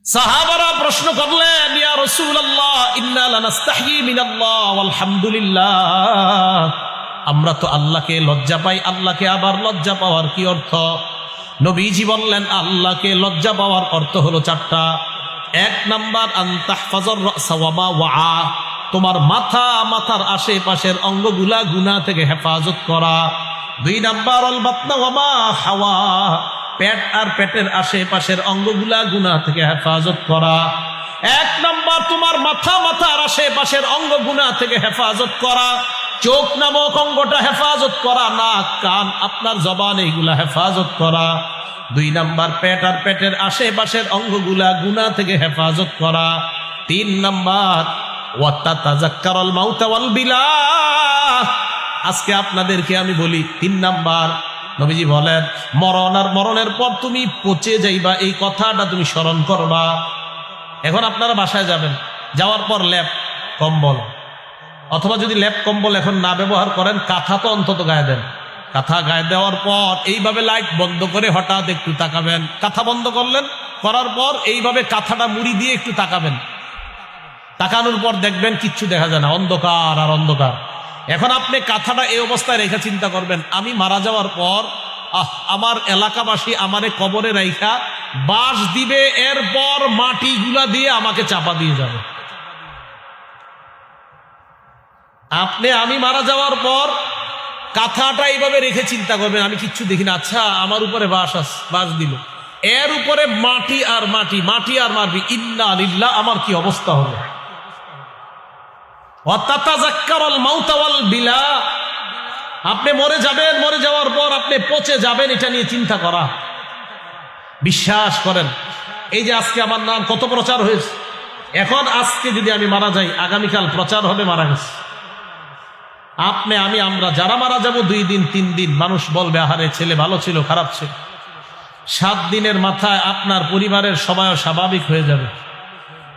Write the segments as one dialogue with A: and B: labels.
A: সাহাবারা প্রশ্ন করলেন, ইয়া রাসূলুল্লাহ ইন্না লানাস্তাহয়ি মিনাল্লাহ ওয়ালহামদুলিল্লাহ, আমরা তো আল্লাহকে লজ্জা পাই, আল্লাহকে আবার লজ্জা পাওয়ার কি অর্থ? নবীজি বললেন, আল্লাহকে লজ্জা পাওয়ার অর্থ হলো চারটা। এক নাম্বার, আন তাহফাজার রাসা ওয়া মা ওয়া, তোমার মাথার আশেপাশের অঙ্গগুলা গুনাহ থেকে হেফাজত করা। দুই নাম্বার, আল বাতনা ওয়া মা হাওয়া, পেট আর পেটের আশেপাশের অঙ্গগুলা গুনাহ থেকে হেফাজত করা। এক নাম্বার, তোমার মাথার আশেপাশের অঙ্গ গুনাহ থেকে হেফাজত করা। চোখ নামক অঙ্গটা হেফাজত করা, নাক কান আপনার জবান এইগুলা হেফাজত করা। দুই নাম্বার, পেট আর পেটের আশেপাশের অঙ্গগুলা গুনাহ থেকে হেফাজত করা। তিন নাম্বার, ওয়াতাতাযাক্কারুল মাউতা ওয়াল বিলা, আজকে আপনাদেরকে আমি বলি, তিন নাম্বার নবীজি বলেন, মরণ আর মরণের পর তুমি পচে যাইবা, এই কথাটা তুমি স্মরণ করবা। এখন আপনারা বাসায় যাবেন, যাওয়ার পর ল্যাপ কম্বল, অথবা যদি ল্যাপ কম্বল এখন না ব্যবহার করেন, কাঁথা তো অন্তত গায়ে দেন। কাঁথা গায়ে দেওয়ার পর এইভাবে লাইট বন্ধ করে হঠাৎ একটু তাকাবেন। কাঁথা বন্ধ করলেন, করার পর এইভাবে কাঁথাটা মুড়ি দিয়ে একটু তাকাবেন। তাকানোর পর দেখবেন কিচ্ছু দেখা যায় না, অন্ধকার আর অন্ধকার। এখন আপনি কাঁথাটা এই অবস্থায় রেখে চিন্তা করবেন, আমি মারা যাওয়ার পর আমার এলাকাবাসী আমারে কবরে রাইখা বাঁশ দিবে, এরপর মাটিগুলা দিয়ে আমাকে চাপা দিয়ে যাবে। আমি মারা যাওয়ার পর কাঁথাটা এইভাবে রেখে চিন্তা করবেন, আমি কিচ্ছু দেখি না, আচ্ছা আমার উপরে বাঁশ দিল, এর উপরে মাটি আর মাটি, মাটি আর মাটি, ইন্না লিল্লাহ, আমার কি অবস্থা হবে? ওয়াতাতাযাক্কারুল মাউতা ওয়াল বিলা, আপনি মরে যাবেন, মরে যাওয়ার পর আপনি পচে যাবেন, এটা নিয়ে চিন্তা করা। বিশ্বাস করেন, এই যে আজকে আমার নাম কত প্রচার হয়েছে, এখন আজকে যদি আমি মারা যাই, আগামীকাল প্রচার হবে মারা গেছে। আমরা যারা মারা যাব 2 দিন 3 দিন, মানুষ বলবে আহারে ছেলে ভালো ছিল, খারাপ ছিল। 7 দিনের মাথায় আপনার পরিবারের সবাইও স্বাভাবিক হয়ে যাবে।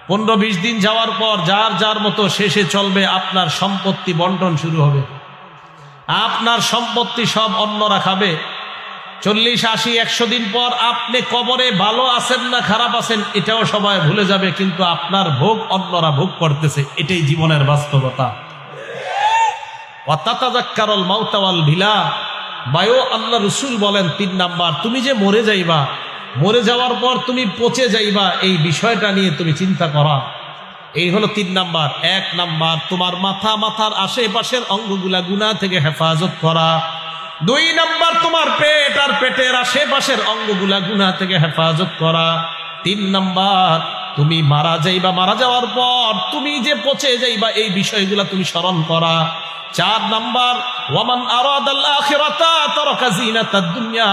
A: 15-20 দিন যাওয়ার পর যার যার মতো শেষে চলবে, আপনার সম্পত্তি বন্টন শুরু হবে, আপনার সম্পত্তি সব অন্যরা খাবে। 40-80-100 দিন পর আপনি কবরে ভালো আছেন না খারাপ আছেন এটাও সবাই ভুলে যাবে, কিন্তু আপনার ভোগ অন্যরা ভোগ করতেছে, এটাই জীবনের বাস্তবতা। ওয়াতাতাযাক্কারুল মাউতা ওয়াল বিলা, বায়ো আল্লাহ রাসূল বলেন 3 নাম্বার, তুমি যে মরে যাইবা, মরে যাওয়ার পর তুমি পচে যাইবা, এই বিষয়টা নিয়ে তুমি চিন্তা করা। এই হলো 3 নাম্বার। 1 নাম্বার, তোমার মাথার আশেপাশের অঙ্গগুলা গুনাহ থেকে হেফাজত করা। 2 নাম্বার, তোমার পেট আর পেটের আশেপাশের অঙ্গগুলা গুনাহ থেকে হেফাজত করা। 3 নাম্বার, তুমি মারা যাইবা, মারা যাওয়ার পর তুমি যে পচে যাইবা, এই বিষয়গুলা তুমি স্মরণ করা। 4 নাম্বার, ওয়ামান আরাদাল আখিরাতা তারাকা জিনাতাদ দুনিয়া,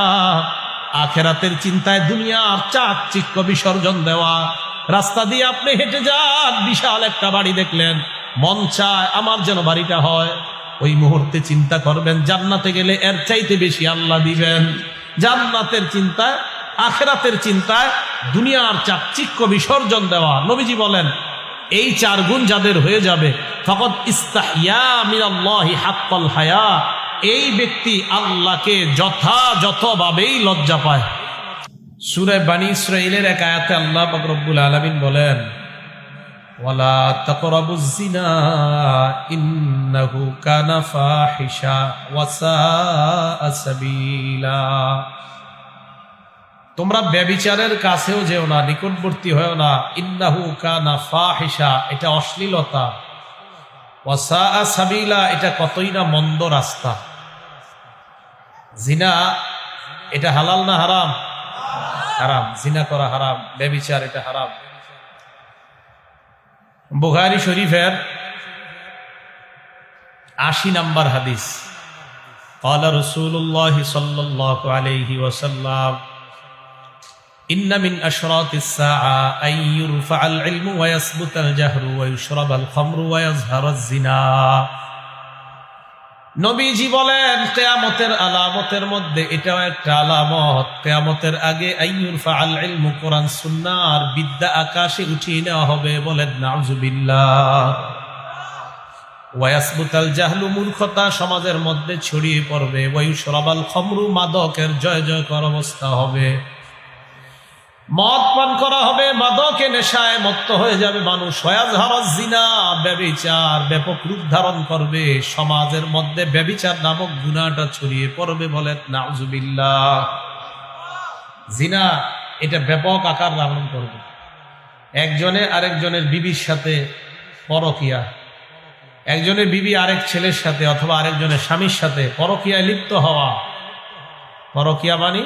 A: আখিরাতের চিন্তায় দুনিয়ার চাকচিক্য বিসর্জন দেওয়া। রাস্তা দিয়ে আপনি হেঁটে যান, বিশাল একটা বাড়ি দেখলেন, মন চায় আমার যেন বাড়িটা হয়, ওই মুহূর্তে চিন্তা করবেন জান্নাতে গেলে এর চাইতে বেশি আল্লাহ দিবেন। জান্নাতের চিন্তায়, আখিরাতের চিন্তায় দুনিয়ার চাকচিক্য বিসর্জন দেওয়া। নবীজি বলেন, এই 4 গুণ যাদের হয়ে যাবে, ফাকাদ ইস্তাহইয়া মিনাল্লাহি হাক্কাল হায়া, এই ব্যক্তি আল্লাহকে যথাযথভাবেই লজ্জা পায়। সূরা বনী ইসরাঈলের এক আয়াতে আল্লাহ পাক রব্বুল আলামিন বলেন, ওয়ালা তাকরাবুজ জিনা ইন্নাহু কানা ফাহিশা ওয়া সাআ সাবিলা, তোমরা ব্যভিচারের কাছেও যেও না, নিকটবর্তী হয়েও না। ইন্নাহু কানা ফাহিশা, এটা অশ্লীলতা। ওয়া সাআ সাবিলা, এটা কতই না মন্দ রাস্তা। জিনা এটা হালাল না হারাম? হারাম। জিনা করা হারাম, ব্যভিচার এটা হারাম। বুখারী শরীফের 80 নম্বর হাদিস, ক্বালা রাসূলুল্লাহ সাল্লাল্লাহু আলাইহি ওয়াসাল্লাম, ইন্না মিন আশরাতিস সাআ আন ইউরফাআল ইলমু ওয়া ইয়াসবুতাল জাহরু ওয়া ইউশরাবাল খামরু ওয়া ইয়াজহারাজ জিনা। নবীজি বলেন, কিয়ামতের আলামতের মধ্যে এটাও একটা আলামত, কিয়ামতের আগে আইয়ুরফাআল ইলমু, কোরআন সুন্নাহর বিদ্যা আকাশে উঠিয়ে নেওয়া হবে। বলেন নাউযুবিল্লাহ। ওয়া ইয়াসবুতাল জাহলু, মূর্খতা সমাজের মধ্যে ছড়িয়ে পড়বে। ওয়া ইউশরাবাল খামরু, মাদকের জয় জয়কার অবস্থা হবে। মদ পান করা হবে, মাদকে নেশায় মত্ত হয়ে যাবে মানুষ। ওয়াজহারাজ জিনা, ব্যভিচার ব্যাপক রূপ ধারণ করবে, সমাজের মধ্যে ব্যভিচার নামক গুনাহটা ছড়িয়ে পড়বে। বলেন নাউজুবিল্লাহ। জিনা এটা ব্যাপক আকার ধারণ করবে। একজনে আরেকজনের বিবির সাথে পরকিয়া, একজনের বিবি আরেক ছেলের সাথে অথবা আরেকজনের স্বামীর সাথে পরকিয়ায় লিপ্ত হওয়া। পরকিয়া মানে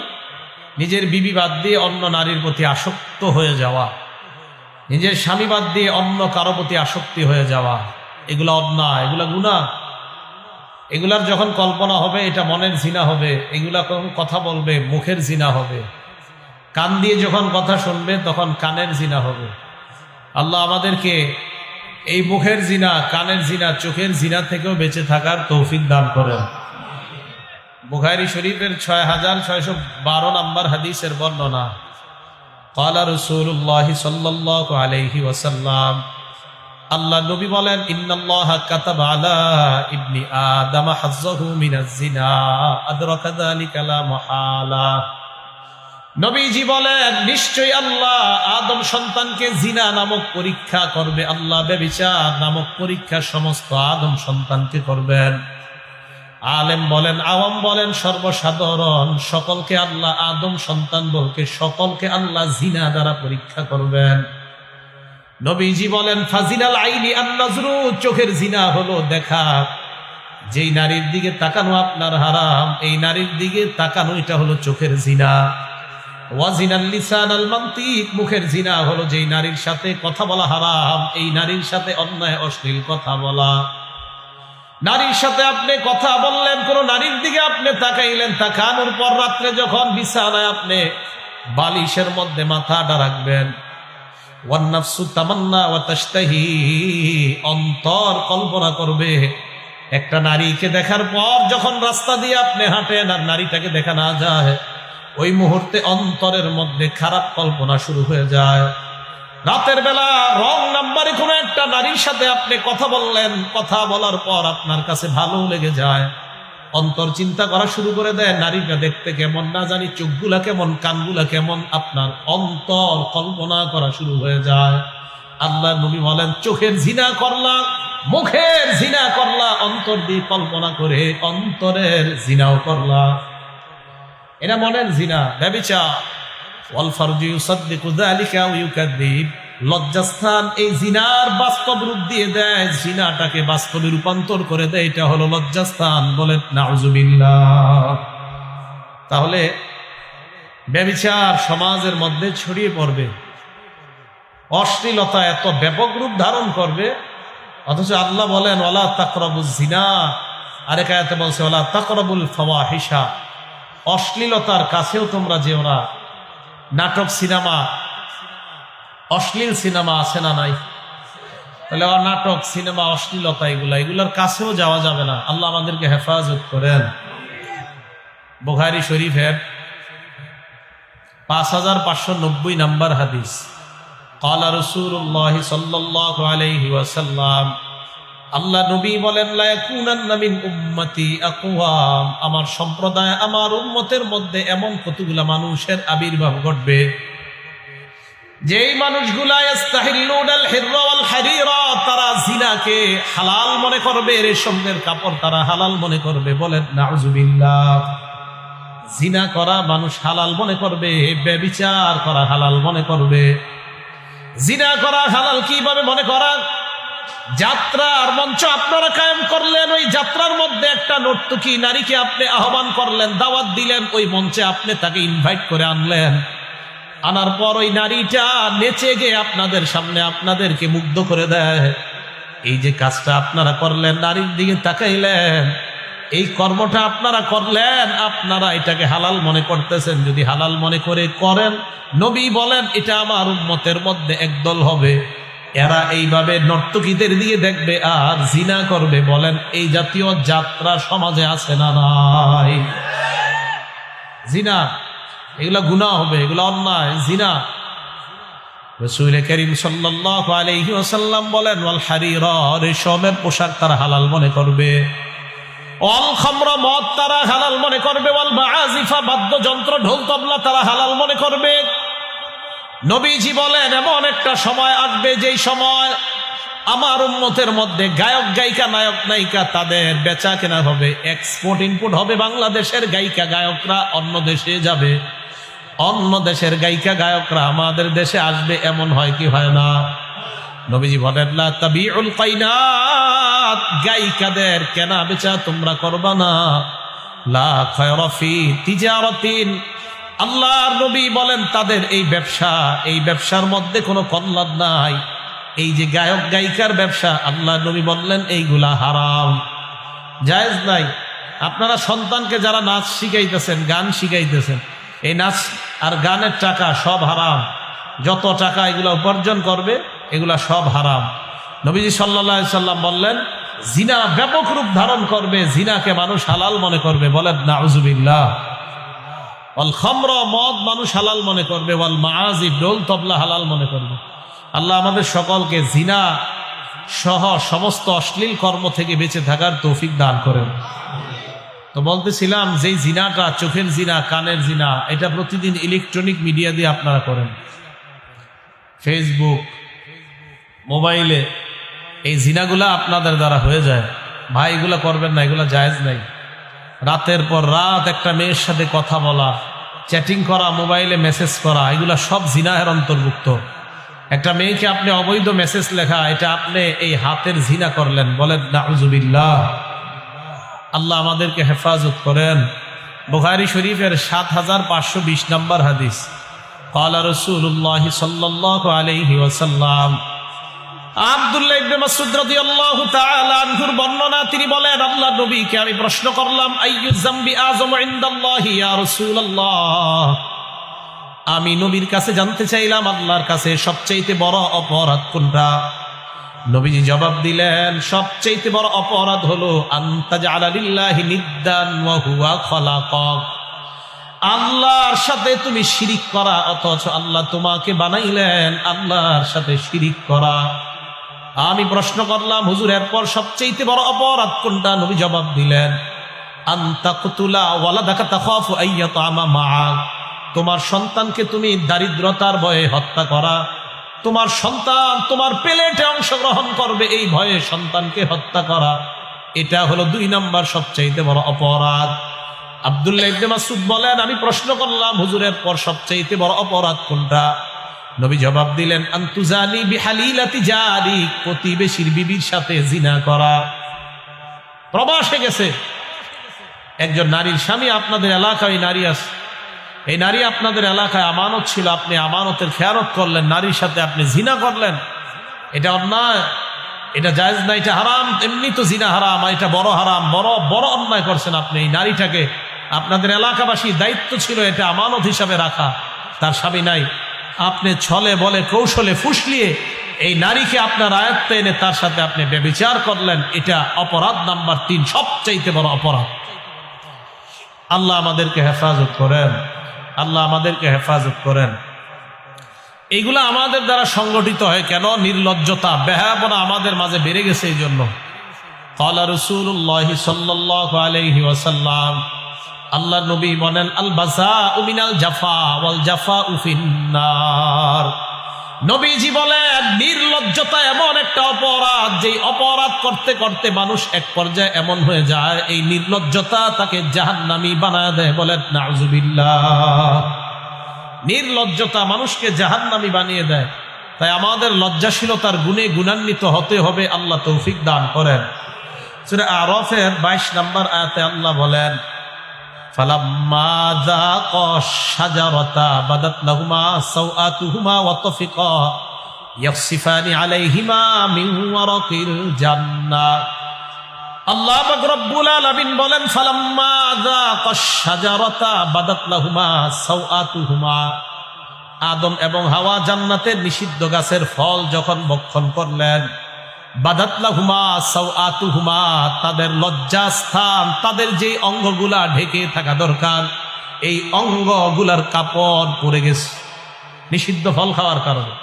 A: নিজের বিবি বাদ দিয়ে অন্য নারীর প্রতি আসক্ত হয়ে যাওয়া, নিজের স্বামী বাদ দিয়ে অন্য কারো প্রতি আসক্তি হয়ে যাওয়া। এগুলা অন্যায়, এগুলা গুনাহ। এগুলার যখন কল্পনা হবে এটা মনের জিনা হবে। এগুলা যখন কথা বলবে মুখের জিনা হবে। কান দিয়ে যখন কথা শুনবে তখন কানের জিনা হবে। আল্লাহ আমাদেরকে এই মুখের জিনা, কানের জিনা, চোখের জিনা থেকেও বেঁচে থাকার তৌফিক দান করেন। বুখারী শরীফের 6612 নম্বর হাদিসের বর্ণনা। ক্বালা রাসূলুল্লাহ সাল্লাল্লাহু আলাইহি ওয়াসাল্লাম, আল্লাহ নবী বলেন, ইন্নাল্লাহা কাতাবা আলা ইবনি আদম হাজ্জাহু মিনাজ জিনা আদরাকা যালিকা লা মুহালা। নবীজি বলেন, নিশ্চয়ই আল্লাহ আদম সন্তানকে জিনা নামক পরীক্ষা করবে। আল্লাহ ব্যভিচার নামক পরীক্ষা সমস্ত আদম সন্তানকে করবেন। আলেম বলেন, আওয়াম বলেন, সর্বসাধারণ সকলকে আল্লাহ, আদম সন্তান বলকে সকলকে আল্লাহ জিনা দ্বারা পরীক্ষা করবেন। নবীজি বলেন, ফাজিনাল আইনি আন-নাজরু, চোখের জিনা হলো দেখা। যেই নারীর দিকে তাকানো আপনার হারাম, এই নারীর দিকে তাকানো এটা হলো চোখের জিনা। ওয়াজিনাল লিসান আল মানতিক, মুখের জিনা হলো যেই নারীর সাথে কথা বলা হারাম, এই নারীর সাথে অন্যায় অশ্লীল কথা বলা। নারীর সাথে আপনি কথা বললেন, কোন নারীর দিকে আপনি তাকাইলেন, তাকানোর পর রাত্রে যখন বিছানায় আপনি বালিশের মধ্যে মাথাটা রাখবেন, ওয়ান নাফসু তামান্না ওয়া তাশতাহি, অন্তর কল্পনা করবে একটা নারীকে দেখার পর যখন রাস্তা দিয়ে আপনি হাঁটেন আর নারীটাকে দেখা না যায়, ওই মুহূর্তে অন্তরের মধ্যে খারাপ কল্পনা শুরু হয়ে যায়। রাতের বেলা রং নাম্বারে কোনো একটা নারীর সাথে আপনি কথা বললেন, কথা বলার পর আপনার কাছে ভালো লেগে যায়, অন্তর চিন্তা করা শুরু করে দেয় নারীটা দেখতে কেমন, না জানি চোখগুলা কেমন, কানগুলা কেমন, আপনার অন্তর কল্পনা করা শুরু হয়ে যায়। আল্লাহ নবী বলেন, চোখের জিনা করলা, মুখের জিনা করলা, অন্তর দিয়ে কল্পনা করে অন্তরের জিনাও করলা। এটা মনের জিনা, ব্যভিচার। ওয়াল ফারজু ইউসাদ্দিকু যালিকা ওয়া ইউকাযযিব, লজ্জাস্থান এই জিনার বাস্তব রূপ দিয়ে দেয়, জিনাটাকে বাস্তবে রূপান্তর করে দেয়, এটা হলো লজ্জাস্থান। বলেন নাউজুবিল্লাহ। তাহলে ব্যভিচার সমাজের মধ্যে ছড়িয়ে পড়বে, অশ্লীলতা এত ব্যাপক রূপ ধারণ করবে, অথচ আল্লাহ বলেন ওয়ালা তাকরাবুজ জিনা, আরেক আয়াতে বলছে ওয়ালা তাকরাবুল ফাওয়াহিশা, অশ্লীলতার কাছেও তোমরা যেও না। নাটক, সিনেমা, অশ্লীল সিনেমা আছে না নাই? তাহলে নাটক, সিনেমা, অশ্লীলতা এগুলার কাছেও যাওয়া যাবে না। আল্লাহ আমাদেরকে হেফাজত করেন। বুখারী শরীফের 5590 নম্বর হাদিস। ক্বালা রাসূলুল্লাহ সাল্লাল্লাহু আলাইহি ওয়াসাল্লাম, আল্লাহ নবী বলেন, লা ইয়াকুনান্না মিন উম্মতি আকওয়াম, আমার সম্প্রদায়, আমার উম্মতের মধ্যে এমন কতগুলা মানুষের আবির্ভাব ঘটবে, যেই মানুষগুলা ইস্তাহিল্লুনাল হিররা ওয়াল হারিরা, তারা জিনাকে হালাল মনে করবে, রেশমের কাপড় তারা হালাল মনে করবে। বলেন নাউজুবিল্লাহ। জিনা করা মানুষ হালাল মনে করবে, ব্যভিচার করা হালাল মনে করবে। জিনা করা হালাল কিভাবে মনে করা? যাত্রার মঞ্চ আপনারা কায়েম করলেন, ওই যাত্রার মধ্যে একটা নর্তকী নারীকে আপনি আহ্বান করলেন, দাওয়াত দিলেন, ওই মঞ্চে আপনি তাকে ইনভাইট করে আনলেন। আনার পর ওই নারীটা নেচে গিয়ে আপনাদের সামনে আপনাদেরকে মুগ্ধ করে দেয়। এই যে কাজটা আপনারা করলেন, নারীর দিকে তাকাইলেন, এই কর্মটা আপনারা করলেন, আপনারা এটাকে হালাল মনে করতেছেন। যদি হালাল মনে করে করেন, নবী বলেন এটা আমার উম্মতের মধ্যে একদল হবে, এরা এইভাবে নর্তকীদের দিয়ে দেখবে আর জিনা করবে। বলেন এই জাতীয় যাত্রা সমাজে আছে না নাই? জিনা, এগুলা গুনাহ হবে, এগুলা অন্যায়, জিনা। রাসূল করিম সাল্লাল্লাহু আলাইহি ওয়াসাল্লাম বলেন, ওয়াল হারিরা, রেশমের পোশাক তারা হালাল মনে করবে। ওয়াল খামরা, মদ তারা হালাল মনে করবে। ওয়াল মাআজিফা, বাদ্যযন্ত্র, ঢোল তবলা তারা হালাল মনে করবে। নবীজি বলেন এমন একটা সময় আসবে যেই সময় আমার উম্মতের মধ্যে গায়ক গায়িকা নায়ক নায়িকা তাদের বেচা কেনা হবে, এক্সপোর্ট ইনপুট হবে। বাংলাদেশের গায়িকা গায়করা অন্য দেশে যাবে, অন্য দেশের গায়িকা গায়করা আমাদের দেশে আসবে, এমন হয় কি হয় না? নবীজি বলেন লা তাবিউল কাইনাত, গায়িকাদের কেনা বেচা তোমরা করবা না। লা খায়রা ফি তিজারাতিন, আল্লাহর নবী বলেন তাদের এই ব্যবসার মধ্যে কোনো কল্যাণ নাই। এই যে গায়ক গায়িকার ব্যবসা, আল্লাহর নবী বললেন এইগুলা হারাম, জায়েজ নাই। আপনারা সন্তানকে যারা নাচ শিখাইতেছেন, গান শিখাইতেছেন, এই নাচ আর গানের টাকা সব হারাম। যত টাকা এগুলা উপার্জন করবে এগুলা সব হারাম। নবীজি সাল্লাল্লাহু আলাইহি সাল্লাম বললেন জিনা ব্যাপক রূপ ধারণ করবে, জিনাকে মানুষ হালাল মনে করবে, বলেন নাউজুবিল্লাহ। ওয়াল খামর, মদ মানুষ হালাল মনে করবে, ওয়াল মাআজিব, ঢোল তবলা হালাল মনে করবে। আল্লাহ আমাদের সকলকে জিনা সহ সমস্ত অশ্লীল কর্ম থেকে বেঁচে থাকার তৌফিক দান করেন। তো বলতেছিলাম যে জিনাটা, চোখের জিনা, কানের জিনা, এটা প্রতিদিন ইলেকট্রনিক মিডিয়া দিয়ে আপনারা করেন, ফেসবুক, মোবাইলে, এই জিনাগুলা আপনাদের দ্বারা হয়ে যায়। ভাই এগুলা করবেন না, এগুলা জায়েজ নাই। রাতের পর রাত একটা মেয়ের সাথে কথা বলা, চ্যাটিং করা, মোবাইলে মেসেজ করা, এগুলা সব জিনাহের অন্তর্ভুক্ত। একটা মেয়েকে আপনি অবৈধ মেসেজ লেখা, এটা আপনি এই হাতের জিনা করলেন, বলেন নাউজুবিল্লাহ। আল্লাহ আমাদেরকে হেফাজত করেন। বুখারী শরীফের ৭৫২০ নম্বর হাদিস, ক্বালা রাসূলুল্লাহ সাল্লাল্লাহু আলাইহি ওয়াসাল্লাম, আব্দুল্লাহ ইবনে মাসউদ রাদিয়াল্লাহু তাআলা আনহুর বর্ণনা, তিনি বলেন আল্লাহর নবীকে আমি প্রশ্ন করলাম, আইয়ু যামবি আযমু ইনদাল্লাহি ইয়া রাসূলুল্লাহ, আমি নবীর কাছে জানতে চাইলাম আল্লাহর কাছে সবচেয়ে বড় অপরাধ কোনটা? নবীজি জবাব দিলেন সবচেয়ে বড় অপরাধ হলো আনতাজআলা লিল্লাহি নিদ্দান ওয়া হুয়া খালাকাক, আল্লাহর সাথে তুমি শিরিক করা, অথচ আল্লাহ তোমাকে বানাইলেন, আল্লাহর সাথে শিরিক করা। আমি প্রশ্ন করলাম হুজুর এরপর সবচেয়ে বড় অপরাধ কোনটা? নবী জবাব দিলেন আনতাকতুলা ওয়ালাদাকা তাখাফু আইয়াতামা মাআক, তোমার সন্তানকে তুমি দারিদ্রতার ভয়ে হত্যা করা, তোমার সন্তান তোমার প্লেটে অংশগ্রহণ করবে এই ভয়ে সন্তানকে হত্যা করা, এটা হলো ২ নম্বর সবচেয়ে বড় অপরাধ। আব্দুল্লাহ ইবনে মাসউদ বলেন আমি প্রশ্ন করলাম হুজুরের পর সবচেয়ে বড় অপরাধ কোনটা? নবী জবাব দিলেন আনতুজানি বিহালিলাতি জারিক, প্রতিবেশীর বিবির সাথে জিনা করা। প্রবাসে গেছে একজন নারীর স্বামী, আপনাদের এলাকায় নারী আছে, এই নারী আপনাদের এলাকায় আমানত ছিল, আপনি আমানতের খেয়ানত করলেন, নারীর সাথে আপনি জিনা করলেন, এটা অন্যায়, এটা জায়েজ না, এটা হারাম। এমনি তো জিনা হারাম, এটা বড় হারাম, বড় বড় অন্যায় করছেন আপনি। এই নারীটাকে আপনাদের এলাকাবাসী দায়িত্ব ছিল এটা আমানত হিসাবে রাখা, তার স্বামী নাই, আপনি ছলে বলে কৌশলে ফুসলিয়ে এই নারীকে আপনার আয়ত্তে এনে তার সাথে আপনি ব্যভিচার করলেন, এটা অপরাধ নাম্বার ৩, সবচাইতে বড় অপরাধ। আল্লাহ আমাদেরকে হেফাজত করেন, আল্লাহ আমাদেরকে হেফাজত করেন। এইগুলা আমাদের দ্বারা সংগঠিত হয় কেন? নির্লজ্জতা, বেহায়াপনা আমাদের মাঝে বেড়ে গেছে এই জন্য। ক্বালা রাসূলুল্লাহ সাল্লাল্লাহু আলাইহি ওয়াসাল্লাম, আল্লাহ নবী বলেন আল বাযাউ মিনাল জাফা ওয়াল জাফাউ ফিন্নার। নবীজি বলেন নির্লজ্জতা এমন একটা অপরাধ, যেই অপরাধ করতে করতে মানুষ এক পর্যায়ে এমন হয়ে যায় এই নির্লজ্জতা তাকে জাহান্নামী বানায় দেয়, বলেন নাউজুবিল্লাহ। নির্লজ্জতা মানুষকে জাহান্নামী বানিয়ে দেয়। তাই আমাদের লজ্জাশীলতার গুণে গুণান্বিত হতে হবে, আল্লাহ তৌফিক দান করেন। সূরা আরাফের 22 নম্বর আয়াতে আল্লাহ বলেন ফালাম্মা যাকা শাজারাতা বাদাত লাহুমা সাওআতুহুমা ওয়া তাফিকা ইয়াখসিফানি আলাইহিমা মিন ওয়ারাকিল জান্নাহ। আল্লাহ পাক রব্বুল আলামিন বলেন ফালাম্মা যাকা শাজারাতা বাদাত লাহুমা সাওআতুহুমা, আদম এবং হাওয়া জান্নাতের নিষিদ্ধ গাছের ফল যখন ভক্ষণ করলেন, বাদাত লাহুমা সাওআতুহুমা, তাদের লজ্জাস্থান, তাদের যে অঙ্গগুলা ঢেকে থাকা দরকার এই অঙ্গগুলার কাপড় পরে গেছে নিষিদ্ধ ফল খাওয়ার কারণে।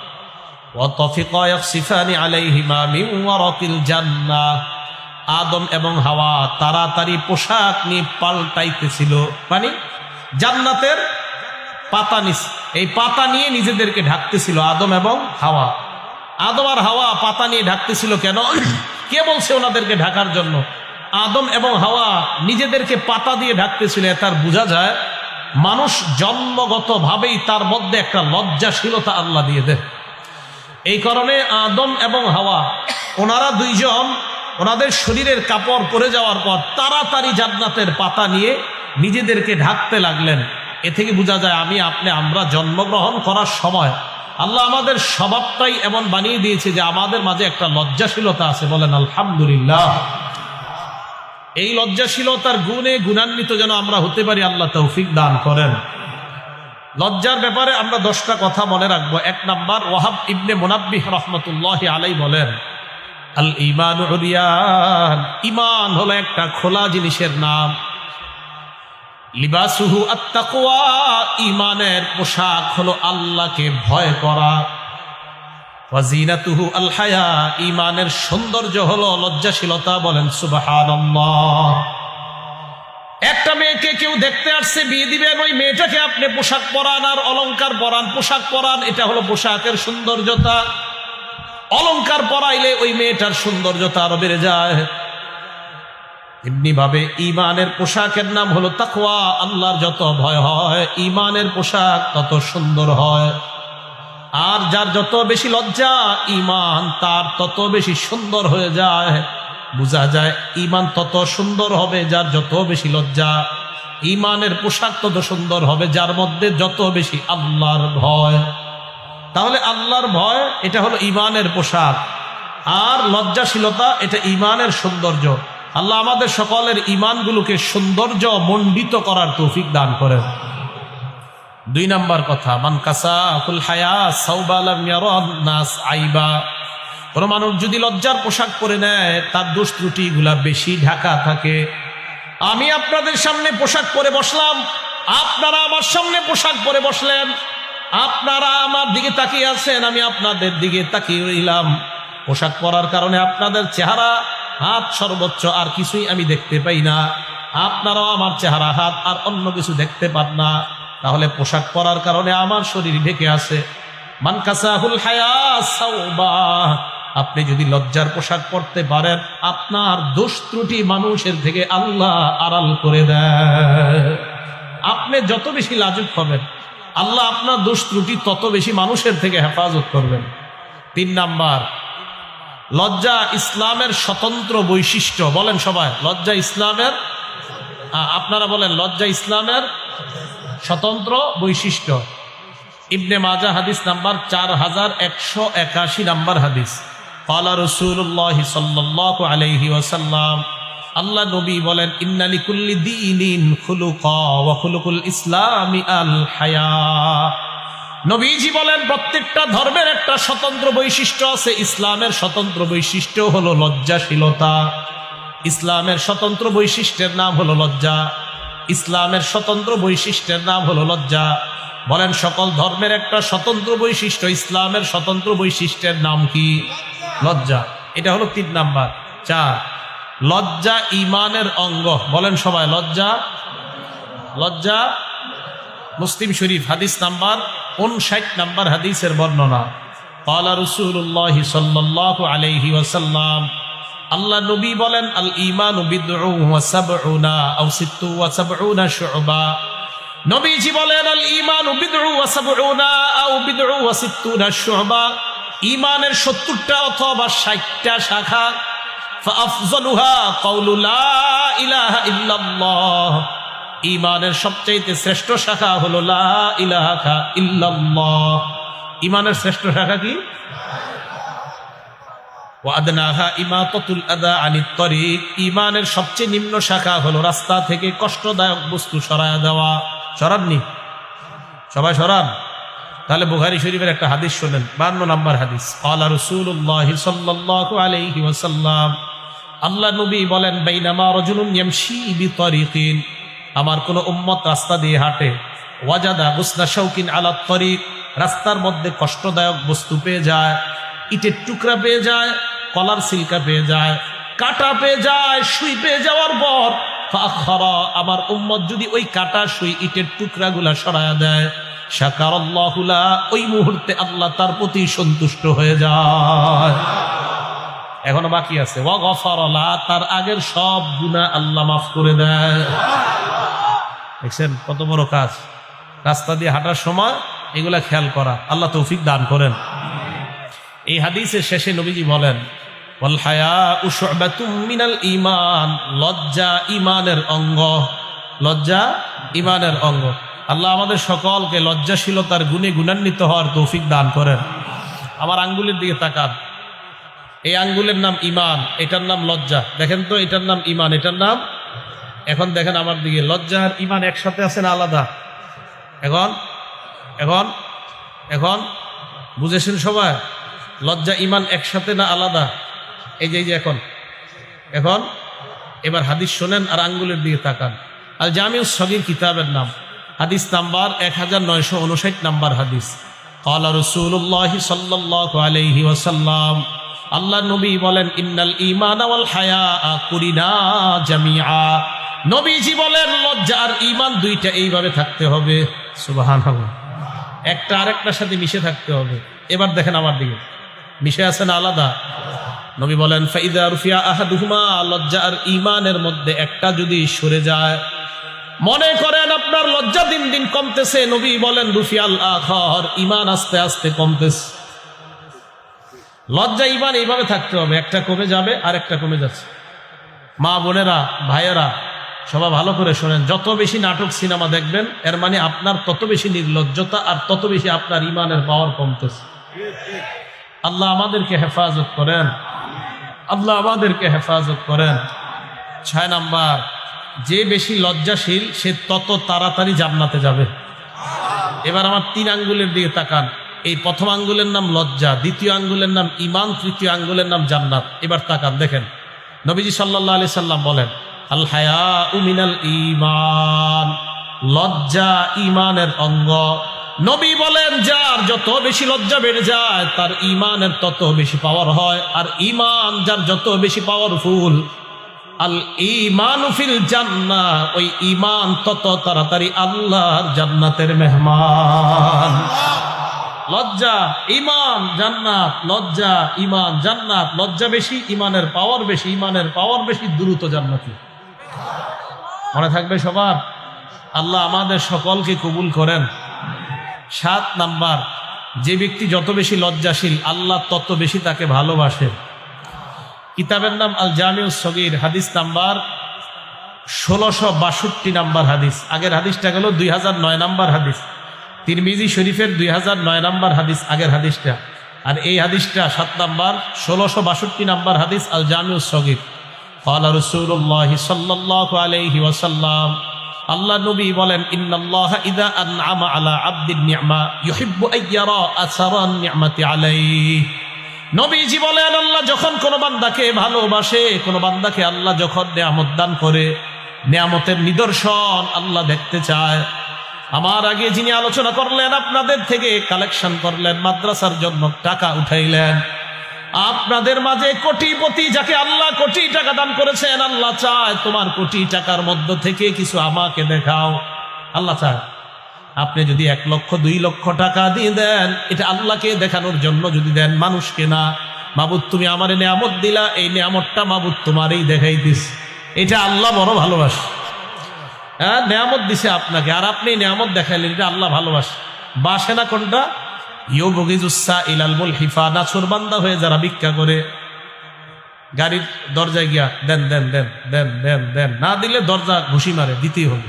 A: ওয়া তাফিকা ইয়াখসিফানি আলাইহিমা মিন ওয়ারাকিল জান্নাহ, আদম এবং হাওয়া তাড়াতাড়ি পোশাক নিয়ে পাল্টাইতেছিল, মানে জান্নাতের পাতা নিস, এই পাতা নিয়ে নিজেদেরকে ঢাকতেছিল আদম এবং হাওয়া। আদম আর হাওয়া পাতা নিয়ে ঢাকতেছিল কেন? কে বলছে ওনাদেরকে ঢাকার জন্য? আদম এবং হাওয়া নিজেদেরকে পাতা দিয়ে ঢাকতেছিল। তার বোঝা যায় মানুষ জন্মগতভাবেই তার মধ্যে একটা লজ্জাশীলতা আল্লাহ দিয়ে দেয়। এই কারণে আদম এবং হাওয়া ওনারা দুইজন ওনাদের শরীরের কাপড় পরে যাওয়ার পর তাড়াতাড়ি জান্নাতের পাতা নিয়ে নিজেদেরকে ঢাকতে লাগলেন। এ থেকে বোঝা যায় আমরা জন্মগ্রহণ করার সময় আল্লাহ আমাদের স্বভাবটাই এমন বানিয়ে দিয়েছে যে আমাদের মাঝে একটা লজ্জাশীলতা আছে। বলেন আলহামদুলিল্লাহ। এই লজ্জাশীলতার গুণে গুণান্বিত যেন আমরা হতে পারি, আল্লাহ তৌফিক দান করেন। লজ্জার ব্যাপারে আমরা 10টা কথা মনে রাখবো। 1 নাম্বার, ওয়াহাব ইবনে মুনাব্বিহ রাহমাতুল্লাহি আলাইহি বলেন, আল ঈমানু উরিয়ান, ঈমান হলো একটা খোলা জিনিসের নাম। লিবাসুহু আত-তাকওয়া, ঈমানের পোশাক হলো আল্লাহকে ভয় করা। ওয়াজিনাতুহু আল হায়া, ঈমানের সৌন্দর্য হলো লজ্জাশীলতা। বলেন সুবহানাল্লাহ। একটা মেয়েকে কেউ দেখতে আসছে, বিয়ে দিবেন, ওই মেয়েটাকে আপনি পোশাক পরান আর অলংকার পরান, পোশাক পরান, এটা হলো পোশাকের সৌন্দর্যতা। অলংকার পরাইলে ওই মেয়েটার সৌন্দর্যতা আরো বেড়ে যায়। এমনি ভাবে ঈমানের পোশাকের নাম হলো তাকওয়া। আল্লাহর যত ভয় হয় ঈমানের পোশাক তত সুন্দর হয়। আর যার যত বেশি লজ্জা, ঈমান তার তত বেশি সুন্দর হয়ে যায়। বোঝা যায় ঈমান তত সুন্দর হবে যার যত বেশি লজ্জা। ঈমানের পোশাক তত সুন্দর হবে যার মধ্যে যত বেশি আল্লাহর ভয়। তাহলে আল্লাহর ভয় এটা হলো ঈমানের পোশাক, আর লজ্জাশীলতা এটা ঈমানের সৌন্দর্য। আল্লাহ আমাদের সকলের ঈমানগুলোকে সৌন্দর্য মণ্ডিত করার তৌফিক দান করেন। 2 নাম্বার কথা, মান কাসাফুল হায়া সাওবা লাম ইয়ারান নাস আইবা। কোন মানুষ যদি লজ্জার পোশাক পরে নেয় তার দোষ ত্রুটিগুলা বেশি ঢাকা থাকে। আমি আপনাদের সামনে পোশাক পরে বসলাম, আপনারা আমার সামনে পোশাক পরে বসলেন, আপনারা আমার দিকে তাকিয়ে আছেন, আমি আপনাদের দিকে তাকিয়ে রইলাম। পোশাক পরার কারণে আপনাদের চেহারা, হাত সর্বোচ্চ, আর কিছুই আমি দেখতে পাই না। আপনারাও আমার চেহারা, হাত আর অন্য কিছু দেখতে পান না। তাহলে পোশাক পরার কারণে আমার শরীর ঢেকে আছে। মান কাসাহুল হায়া সাওবা, আপনি যদি লজ্জার পোশাক পরতে পারেন আপনার দোষ ত্রুটি মানুষের থেকে আল্লাহ আড়াল করে দেয়। আপনি যত বেশি লাজুক হবেন আল্লাহ আপনার দোষ ত্রুটি তত বেশি মানুষের থেকে হেফাজত করবেন। 3 নাম্বার, লজ্জা ইসলামের স্বতন্ত্র বৈশিষ্ট্য। বলেন সবাই, লজ্জা ইসলামের, আপনারা বলেন লজ্জা ইসলামের স্বতন্ত্র বৈশিষ্ট্য। ইবনে মাজাহ হাদিস নাম্বার 4181 নাম্বার হাদিস। ক্বালা রাসূলুল্লাহ সাল্লাল্লাহু আলাইহি ওয়াসাল্লাম, আল্লাহ নবী বলেন, ইন্না লিকুল্লি দীনিন খুলুকা ওয়া খুলুকুল ইসলামি আল হায়া। নবীজি বলেন প্রত্যেকটা ধর্মের একটা স্বতন্ত্র বৈশিষ্ট্য আছে। ইসলামের স্বতন্ত্র বৈশিষ্ট্য হলো লজ্জাশীলতা। ইসলামের স্বতন্ত্র বৈশিষ্ট্যের নাম হলো লজ্জা। ইসলামের স্বতন্ত্র বৈশিষ্ট্যের নাম হলো লজ্জা। বলেন সকল ধর্মের একটা স্বতন্ত্র বৈশিষ্ট্য, ইসলামের স্বতন্ত্র বৈশিষ্ট্যের নাম কি? লজ্জা। এটা হলো 3 নাম্বার। 4, লজ্জা ঈমানের অঙ্গ। বলেন সবাই, লজ্জা, লজ্জা। মুসলিম শরীফ হাদিস নাম্বার 59 নাম্বার হাদিসের বর্ণনা। ক্বালা রাসূলুল্লাহ সাল্লাল্লাহু আলাইহি ওয়াসাল্লাম, আল্লাহ নবী বলেন, আল ঈমানু বিদউন ওয়া সাবউনা আও সিত্তু ওয়া সাবউনা শু'বা। নবীজি বলেন, আল ঈমানু বিদউন ওয়া সাবউনা আও বিদউন ওয়া সিত্তুনা শু'বা। ঈমানের 70টা অথবা 60টা শাখা। ফাআফযালুহা কাউলু লা ইলাহা ইল্লাল্লাহ। ঈমানের সবচেয়ে শ্রেষ্ঠ শাখা হলো লা ইলাহা ইল্লাল্লাহ। ঈমানের শ্রেষ্ঠ শাখা কি? ওয়া আদনাহা ইমাতাতুল আদা আনিত তরিক। ঈমানের সবচেয়ে নিম্ন শাখা হলো রাস্তা থেকে কষ্টদায়ক বস্তু সরায়া দেওয়া। সরাননি? সবাই সরান। তাহলে বুখারী শরীফের একটা হাদিস শুনেন, 52 নাম্বার হাদিস। ক্বালা রাসূলুল্লাহ সাল্লাল্লাহু আলাইহি ওয়াসাল্লাম, আল্লাহ নবী বলেন, বাইনামা রাজুলুন ইয়ামশি বিতরিকিন, আমার কোন উম্মত রাস্তা দিয়ে হাঁটে, ওয়াজাদা গুসনা শাওকিন আলা তরিক, রাস্তার মধ্যে কষ্টদায়ক বস্তু পেয়ে যায়, ইটের টুকরা পেয়ে যায়, কলার সিলকা পেয়ে যায়, কাটা পেয়ে যায়, সুই পেয়ে যাওয়ার পর ফাখারা, আমার উম্মত যদি ওই কাটা সুই ইটের টুকরাগুলা সরায়া দেয়, শাকারাল্লাহু লা, ওই মুহূর্তে আল্লাহ তার প্রতি সন্তুষ্ট হয়ে যায়। এখনো বাকি আছে, ওয়া গফারা লা, তার আগের সব গুনাহ আল্লাহ মাফ করে দেয়। দেখছেন কত বড় কাজ। রাস্তা দিয়ে হাঁটার সময় এগুলা খেয়াল করা, আল্লাহ তৌফিক দান করেন। এই হাদিসের শেষে নবীজি বলেন, ওয়াল হায়াউ শু'বাতুম মিনাল ঈমান, লজ্জা ঈমানের অঙ্গ। লজ্জা ঈমানের অঙ্গ। আল্লাহ আমাদের সকলকে লজ্জাশীলতার গুণে গুণান্বিত হওয়ার তৌফিক দান করেন। আমার আঙ্গুলের দিকে তাকান, এই আঙ্গুলের নাম ঈমান, এটার নাম লজ্জা। দেখেন তো, এটার নাম ঈমান, এটার নাম। এখন দেখেন আমার দিকে, লজ্জা আর ঈমান একসাথে আছে না আলাদা? এখন এখন এখন বুঝেছেন সবাই? লজ্জা ঈমান একসাথে না আলাদা? এই যে এখন এখন এবার হাদিস শোনেন আর আঙ্গুলের দিকে তাকান। আল জামিউস সগীর কিতাবের নাম, হাদিস নাম্বার 1959 নাম্বার হাদিস। ক্বালা রাসূলুল্লাহি সাল্লাল্লাহু আলাইহি ওয়াসাল্লাম, আল্লাহ নবী বলেন, ইন্নাল ঈমানা ওয়াল হায়া কুরিনা জামিআ। নবীজি বলেন লজ্জা আর ঈমান দুইটা এইভাবে থাকতে হবে। সুবহানাল্লাহ। একটা আরেকটার সাথে মিশে থাকতে হবে। এবার দেখেন আমার দিকে, মিশে আছে না আলাদা? নবী বলেন, ফাইদা রুফিয়া আহাদুহুমা, লজ্জা আর ঈমানের মধ্যে একটা যদি সরে যায়, মনে করেন আপনার লজ্জা দিন দিন কমতেছে, নবী বলেন রুফিয়াল আখার, ঈমান আস্তে আস্তে কমতেছে। লজ্জা ঈমান এইভাবে থাকতে হবে, একটা কমে যাবে আর একটা কমে যাচ্ছে। মা বোনেরা, ভাইয়েরা, সবাই ভালো করে শোনেন, যত বেশি নাটক সিনেমা দেখবেন এর মানে আপনার তত বেশি নির্লজ্জতা আর তত বেশি আপনার ঈমানের পাওয়ার কমতেছে। আল্লাহ আমাদেরকে হেফাজত করেন, আল্লাহ আমাদেরকে হেফাজত করেন। 6 নাম্বার, যে বেশি লজ্জাশীল সে তত তাড়াতাড়ি জান্নাতে যাবে। এবার আমার 3 আঙ্গুলের দিকে তাকান। এই প্রথম আঙ্গুলের নাম লজ্জা, দ্বিতীয় আঙ্গুলের নাম ঈমান, তৃতীয় আঙ্গুলের নাম জান্নাত। এবার তাকান, দেখেন নবীজি সাল্লাল্লাহু আলাইহি সাল্লাম বলেন, আল হায়াউ মিনাল ঈমান, লজ্জা ঈমানের অঙ্গ। নবী বলেন যার যত বেশি লজ্জা বেড়ে যায় তার ঈমানের তত বেশি পাওয়ার হয়, আর ঈমান যার যত বেশি পাওয়ারফুল, আল ঈমানু ফিল জান্নাহ, ওই ঈমান তত তাড়াতাড়ি আল্লাহর জান্নাতের মেহমান। লজ্জা ঈমান জান্নাত, লজ্জা ঈমান জান্নাত। লজ্জা বেশি, ঈমানের পাওয়ার বেশি, ঈমানের পাওয়ার বেশি, দ্রুত জান্নাতি। মনে থাকবে সবার? আল্লাহ আমাদের সকলকে কবুল করেন। 7 নাম্বার, যে ব্যক্তি যত বেশি লজ্জাশীল আল্লাহ তত বেশি তাকে ভালোবাসে। কিতাবের নাম আল জামিউস সগীর, হাদিস নাম্বার 1662 নাম্বার হাদিস। আগের হাদিসটা গেল 2009 নাম্বার হাদিস। তিরমিজি শরীফের 2009 নাম্বার হাদিস আগের হাদিসটা, আর এই হাদিসটা 7 নাম্বার 1662 নাম্বার হাদিস, আল জামিউস সগীর। ক্বালা রাসূলুল্লাহি সাল্লাল্লাহু আলাইহি ওয়াসাল্লাম, আল্লাহ নবী বলেন, ইন্নাল্লাহা ইযা আনআমা আলা আবদিন নি'মা ইউহিব্বু আইয়ারা আসারান নি'মাতি আলাইহি। নবীজি বলেন, আল্লাহ যখন কোন বান্দাকে ভালোবাসে, কোন বান্দাকে আল্লাহ যখন নিয়ামত দান করে, নিয়ামতের নিদর্শন আল্লাহ দেখতে চায়। আমার আগে যিনি আলোচনা করলেন, আপনাদের থেকে কালেকশন করলেন, মাদ্রাসার জন্য টাকা উঠাইলেন, আপনাদের মাঝে কোটিপতি যাকে আল্লাহ কোটি টাকা দান করেছেন, আল্লাহ চায় তোমার কোটি টাকার মধ্য থেকে কিছু আমাকে দেখাও। আল্লাহ চায় আপনি যদি 1 লক্ষ 2 লক্ষ টাকা দিয়ে দেন, এটা আল্লাহকে দেখানোর জন্য যদি দেন, মানুষকে না। মাবুদ তুমি আমার নিয়ামত দিলা, এই নিয়ামতটা মাবুদ তোমারই দেখাই দিস, এটা আল্লাহ বড় ভালোবাসে। হ্যাঁ, নিয়ামত দিছে আপনাকে আর আপনি নিয়ামত দেখাইলেন, এটা আল্লাহ ভালোবাসে। বাসে না কোনটা? ইউবগিজুসসা ইলাল মুলহিফা, নাছর বান্দা হয়ে যারা ভিক্ষা করে, গাড়ির দরজায় গিয়া দেন দেন দেন দেন দেন দেন, না দিলে দরজা ঘুষি মারে, দিতেই হবে।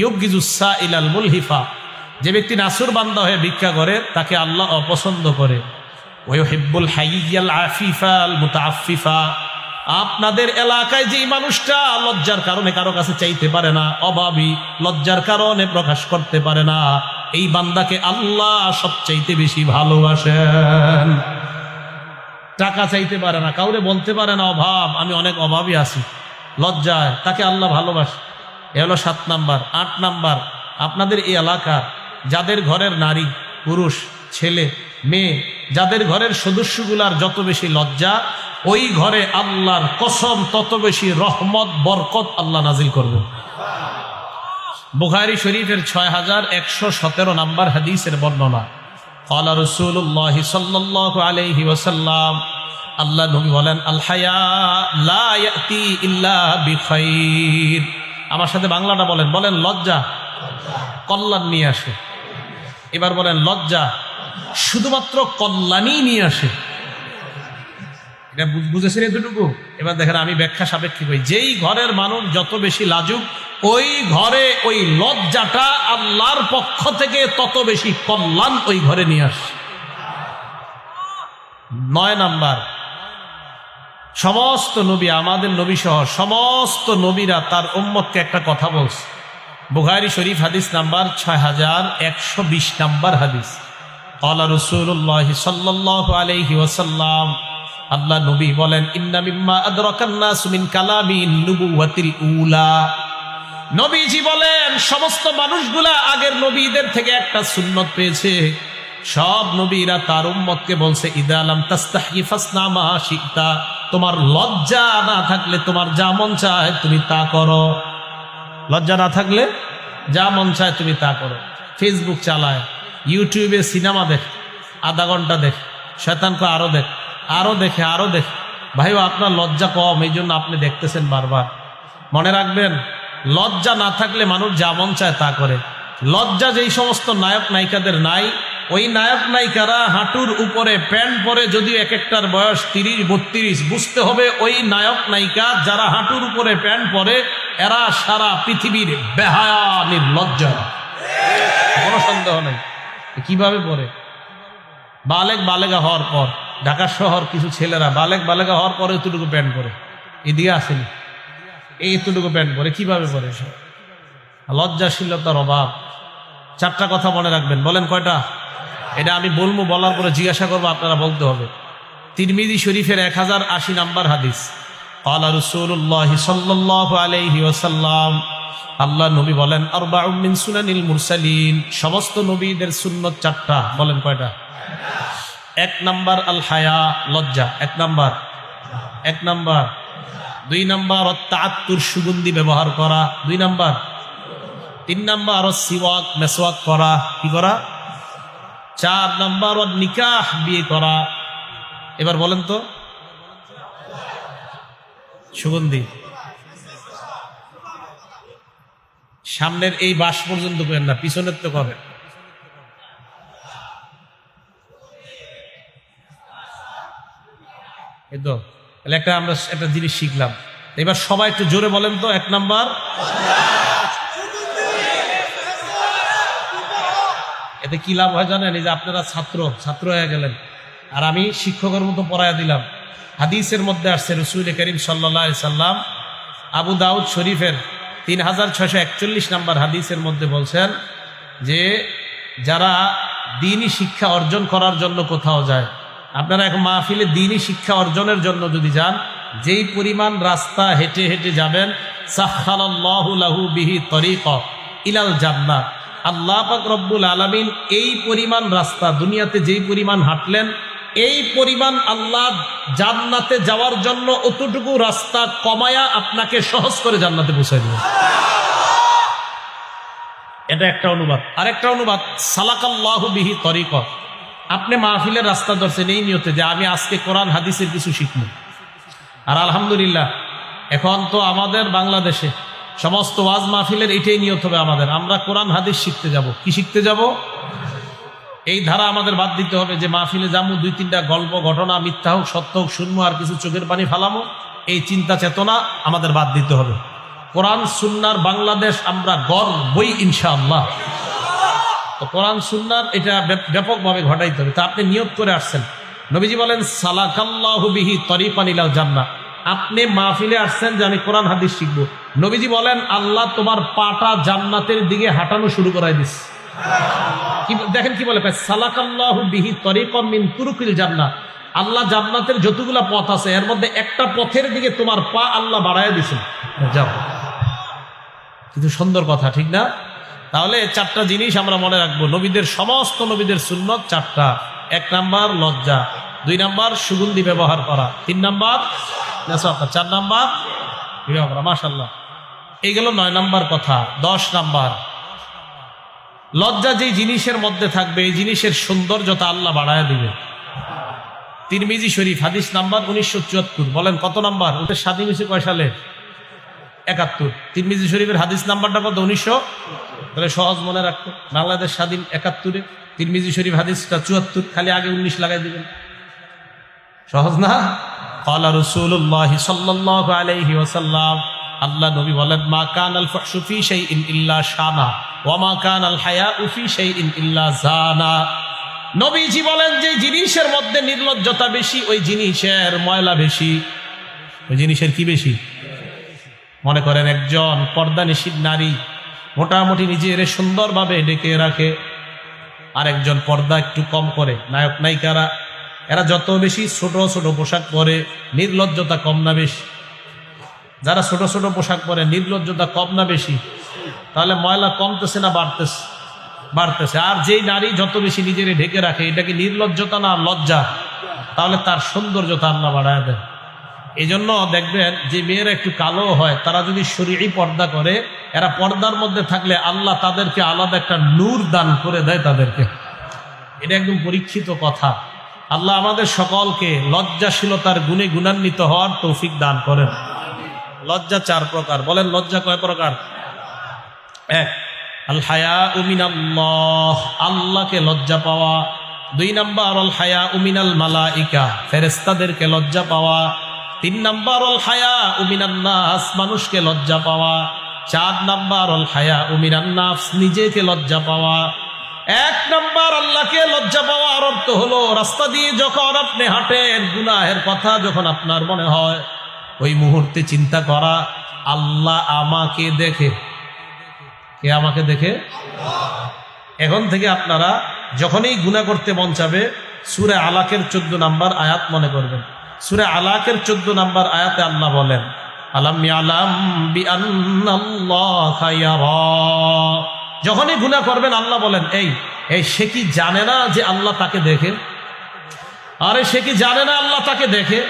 A: ইউবগিজুসসা ইলাল মুলহিফা, যে ব্যক্তি নাছর বান্দা হয়ে ভিক্ষা করে তাকে আল্লাহ অপছন্দ করে। ওয়াইহিব্বুল হাইয়াল আফিফাল মুতাআফফিফা, আপনাদের এলাকায় যে মানুষটা লজ্জার কারণে কারো কাছে চাইতে পারে না, অভাবী, লজ্জার কারণে প্রকাশ করতে পারে না, এই বান্দাকে আল্লাহ সবচাইতে বেশি ভালোবাসেন। টাকা চাইতে পারে না, কাউরে বলতে পারে না অভাব, আমি অনেক অভাবী আছি, লজ্জায়, তাকে আল্লাহ ভালোবাসে। এ হলো 7 নাম্বার। 8 নাম্বার, আপনাদের এই এলাকার যাদের ঘরের নারী, পুরুষ, ছেলে, মেয়ে, যাদের ঘরের সদস্যগুলার যত বেশি লজ্জা, ওই ঘরে আল্লাহর কসম তত বেশি রহমত বরকত আল্লাহ নাজিল করবে। বুখারী শরীফের 6117 নম্বর হাদিসের বর্ণনা। ক্বালা রাসূলুল্লাহ সাল্লাল্লাহু আলাইহি ওয়াসাল্লাম, আল্লাহ নবী বলেন, আল হায়া লা ইয়াতি ইল্লা বিখাইর। আমার সাথে বাংলাটা বলেন, বলেন লজ্জা কল্যাণ নিয়ে আসে। এবার বলেন লজ্জা শুধুমাত্র কল্যাণই নিয়ে আসে। এটা বুঝেছেন এতটুকু? এবার দেখেন আমি ব্যাখ্যা সাপেক্ষে কই, যেই ঘরের মানুষ যত বেশি লাজুক ওই ঘরে ওই লজ্জাটা আল্লাহর পক্ষ থেকে তত বেশি কল্যাণ ওই ঘরে নিয়ে আসে। 9 নাম্বার, সমস্ত নবী, আমাদের নবী সহ সমস্ত নবীরা তার উম্মতকে একটা কথা বলছে। বুখারী শরীফ হাদিস নাম্বার 6120 নাম্বার হাদিস। ক্বালা রাসূলুল্লাহ সাল্লাল্লাহু আলাইহি ওয়াসাল্লাম, আল্লাহ নবী বলেন, ইন্না মিম্মা আদরাকান নাস মিন কালামিন নুবুওয়াতিল উলা। নবীজি বলেন সমস্ত মানুষগুলা আগের নবীদের থেকে একটা সুন্নত পেয়েছে। সব নবীরা তার উম্মতকে বলছে, ইদা লাম তাস্তাহি ফাসনা মা শিতা। তোমার লজ্জা না থাকলে তোমার যা মন চায় তুমি তা করো। লজ্জা না থাকলে যা মন চায় তুমি তা করো। ফেসবুক চালায়, ইউটিউবে সিনেমা দেখ, আধা ঘন্টা দেখ, শয়তানকে আরো দেখ, আরো দেখে, আরো দেখ। ভাইও আপনার লজ্জা কম, এই জন্য আপনি দেখতেছেন বারবার। মনে রাখবেন, লজ্জা না থাকলে মানুষ যা মন চায় তা করে। লজ্জা যেই সমস্ত নায়ক নায়িকাদের নাই, ওই নায়ক নায়িকারা হাঁটুর উপরে প্যান্ট পরে, যদিও এক একটার বয়স 30-32, বুঝতে হবে ওই নায়ক নায়িকা যারা হাঁটুর উপরে প্যান্ট পরে এরা সারা পৃথিবীর বেহায়া নির্লজ্জা, কোনো সন্দেহ নেই। কিভাবে পরে? বালেগা হওয়ার পর, ঢাকা শহর কিছু ছেলেরা বালেগা হওয়ার পরে এতটুকু প্যান্ট পরে, এদিকে আসেনি, এইটুকু প্যান্ট পরে। কিভাবে পরে? লজ্জাশীলতার অভাব। 4টা কথা মনে রাখবেন। বলেন কয়টা? এটা আমি বলবো, বলার পরে জিজ্ঞাসা করবো, আপনারা বলতে হবে। তিরমিজি শরীফের 1080 নাম্বার হাদিস। ক্বালা রাসূলুল্লাহ সাল্লাল্লাহু আলাইহি ওয়াসাল্লাম, আল্লাহ নবী বলেন, আরবাউম মিন সুনানিল মুরসালিন। সমস্ত নবীদের সুন্নত 4টা। বলেন কয়টা? 1 নাম্বার আল হায়া, লজ্জা। 1 নাম্বার। 2 নাম্বার তাআত্তুর, সুগন্ধি ব্যবহার করা। 2 নাম্বার। 3 নাম্বার সিওয়াক, মেসওয়াক করা। কি করা? 4 নাম্বার নিকাহ, বিয়ে করা। এবার বলেন তো, সুগন্ধি সামনের এই বাস পর্যন্ত করেন না, পিছনের তো কবেন। এই তো তাহলে আমরা একটা জিনিস শিখলাম। এবার সবাই একটু জোরে বলেন তো, 1 নাম্বার। এতে কি লাভ হয় জানেন? এই যে আপনারা ছাত্র হয়ে গেলেন, আর আমি শিক্ষকের মতো পড়াইয়া দিলাম। হাদিসের মধ্যে আসছে, রাসূল করিম সাল্লাল্লাহু আলাইহি সাল্লাম আবু দাউদ শরীফের 3641 নাম্বার হাদিসের মধ্যে বলছেন যে যারা দ্বীনি শিক্ষা অর্জন করার জন্য কোথাও যায়, আপনারা এখন মাহফিলে দ্বীনি শিক্ষা অর্জনের জন্য যদি যান, যেই পরিমাণ রাস্তা হেঁটে হেঁটে যাবেন, সাখখারাল্লাহু লাহু বিহি তরিকা ইলাল জান্নাহ। আল্লাহ পাক রব্বুল আলামিন এই পরিমাণ রাস্তা দুনিয়াতে যেই পরিমাণ হাঁটলেন, এই পরিমাণ আল্লাহ জান্নাতে যাওয়ার জন্য অতটুকু রাস্তা কমায়া আপনাকে সহজ করে জান্নাতে পৌঁছে দিবেন। এটা একটা অনুবাদ। আরেকটা অনুবাদ, সালাকাল্লাহু বিহি তরিকা। আপনি মাহফিলের রাস্তা ধরছেন এই নিয়তে যে আমি আজকে কোরআন হাদিসের কিছু শিখব। আর আলহামদুলিল্লাহ এখন তো আমাদের বাংলাদেশে সমস্ত ওয়াজ মাহফিলের এটাই নিয়ত হবে আমাদের, আমরা কোরআন হাদিস শিখতে যাব। কি শিখতে যাব? এই ধারা আমাদের বাদ দিতে হবে যে মাহফিলে যাবো, 2-3টা গল্প ঘটনা, মিথ্যা হোক সত্য হোক শুনবো, আর কিছু চোখের পানি ফালামো, এই চিন্তা চেতনা আমাদের বাদ দিতে হবে। কোরআন সুন্নাহর বাংলাদেশ আমরা গর্বই ইনশাআল্লাহ। তো কোরআন সুন্নাহর এটা ব্যাপকভাবে ঘটাইতে হবে। তা আপনি নিয়ত করে আসছেন। নবীজি বলেন, সালাকাল্লাহু বিহি তরিকান ইলাল জান্নাহ। আপনি মাহফিলে আসছেন যে আমি কোরআন হাদিস শিখবো, নবীজি বলেন আল্লাহ তোমার পাটা জান্নাতের দিকে হাঁটানো শুরু করাই দিস। দেখেন কি বলে, সালাকাল্লাহু বিহি তরিকাম মিন তুরুকিল জান্নাহ। আল্লাহ জান্নাতের যতগুলা পথ আছে এর মধ্যে একটা পথের দিকে তোমার পা আল্লাহ বাড়ায় দিছেন, যাও। কিন্তু সুন্দর কথা, ঠিক না? তাহলে 4টা জিনিস আমরা মনে রাখবো। নবীদের সমস্ত নবীদের সুন্নত 4টা। 1 নাম্বার লজ্জা, 2 নাম্বার সুগন্ধি ব্যবহার করা, 3 নাম্বার 4 নাম্বার বিবাহ করা। মাশাআল্লাহ, এই গেল 9 নাম্বার কথা। 10 নাম্বার, লজ্জা যেই জিনিসের মধ্যে থাকবে এই জিনিসের সৌন্দর্যতা আল্লাহ বাড়ায় দিবে। তিরমিজি শরীফ হাদিস নাম্বার 1974। বলেন কত নাম্বার? ওটা স্বাধীন হয়েছে কয় সালে? 71। তিরমিজি শরীফের হাদিস নাম্বারটা কত? 1900। তাহলে সহজ মনে রাখতো, বাংলাদেশ স্বাধীন 71-এ, তিরমিজি শরীফ হাদিসটা 74, খালি আগে 19 লাগাই দিবেন। সহজ না? ক্বালা রাসূলুল্লাহ সাল্লাল্লাহু আলাইহি ওয়াসাল্লাম, আল্লাহ নবী বলেন, মা কানাল ফাহশু ফি শাইইন ইল্লা শানা ওয়া মা কানাল হায়াউ ফি শাইইন ইল্লা জানা। নবীজি বলেন, যে জিনিসের মধ্যে নির্লজ্জতা বেশি ওই জিনিসের ময়লা বেশি। ওই জিনিসের কি বেশি? মনে করেন একজন পর্দানিশীল নারী মোটামুটি নিজের সুন্দরভাবে ঢেকে রাখে, আর একজন পর্দা একটু কম করে, নায়ক নায়িকারা এরা যত বেশি ছোট ছোট পোশাক পরে, নির্লজ্জতা কম না বেশি? যারা ছোট ছোট পোশাক পরে নির্লজ্জতা কম না বেশি? তাহলে ময়লা কমতেছে না বাড়তেছে? বাড়তেছে। আর যেই নারী যত বেশি নিজের ঢেকে রাখে, এটা কি নির্লজ্জতা না লজ্জা? তাহলে তার সৌন্দর্যতা আল্লাহ বাড়ায় দেয়। এই জন্য দেখবেন যে মেয়েরা একটু কালো হয়, তারা যদি শরীরী পর্দা করে, এরা পর্দার মধ্যে থাকলে আল্লাহ তাদেরকে আলাদা একটা নূর দান করে দেয় তাদেরকে। এটা একদম পরীক্ষিত কথা। আল্লাহ আমাদের সকলকে লজ্জাশীলতার গুণে গুণান্বিত হওয়ার তৌফিক দান করেন। লজ্জা 4 প্রকার। বলেন লজ্জা কয় প্রকার? 1, আল হায়াউ মিনাল্লাহ, আল্লাহকে লজ্জা পাওয়া। 2 নাম্বার, আল হায়াউ মিনাল মালাইকা, ফেরেশতাদেরকে লজ্জা পাওয়া। 3 নাম্বার, আল হায়াউ মিনান নাস, মানুষকে লজ্জা পাওয়া। 4 নাম্বার, আল হায়াউ মিনান নাফস, নিজেকে লজ্জা পাওয়া। 1 নাম্বার, আল্লাহকে লজ্জা পাওয়ার অর্থ হলো রাস্তা দিয়ে যখন আপনি হাঁটেন, গুনাহের কথা যখন আপনার মনে হয়, ওই মুহূর্তে চিন্তা করা, আল্লাহ আমাকে দেখে। কে আমাকে দেখে? এখন থেকে আপনারা যখনই গুনাহ করতে মন চাবে, সূরা আলাকের 14 নাম্বার আয়াত মনে করবেন। সূরা আলাকের 14 নাম্বার আয়াতে আল্লাহ বলেন, আলাম ইয়ালাম বিআন্নাল্লাহা ইয়ারা। যখনই গুনাহ করবেন আল্লাহ বলেন, এই সে কি জানে না যে আল্লাহ তাকে দেখে? আরে সে কি জানে না আল্লাহ তাকে দেখে?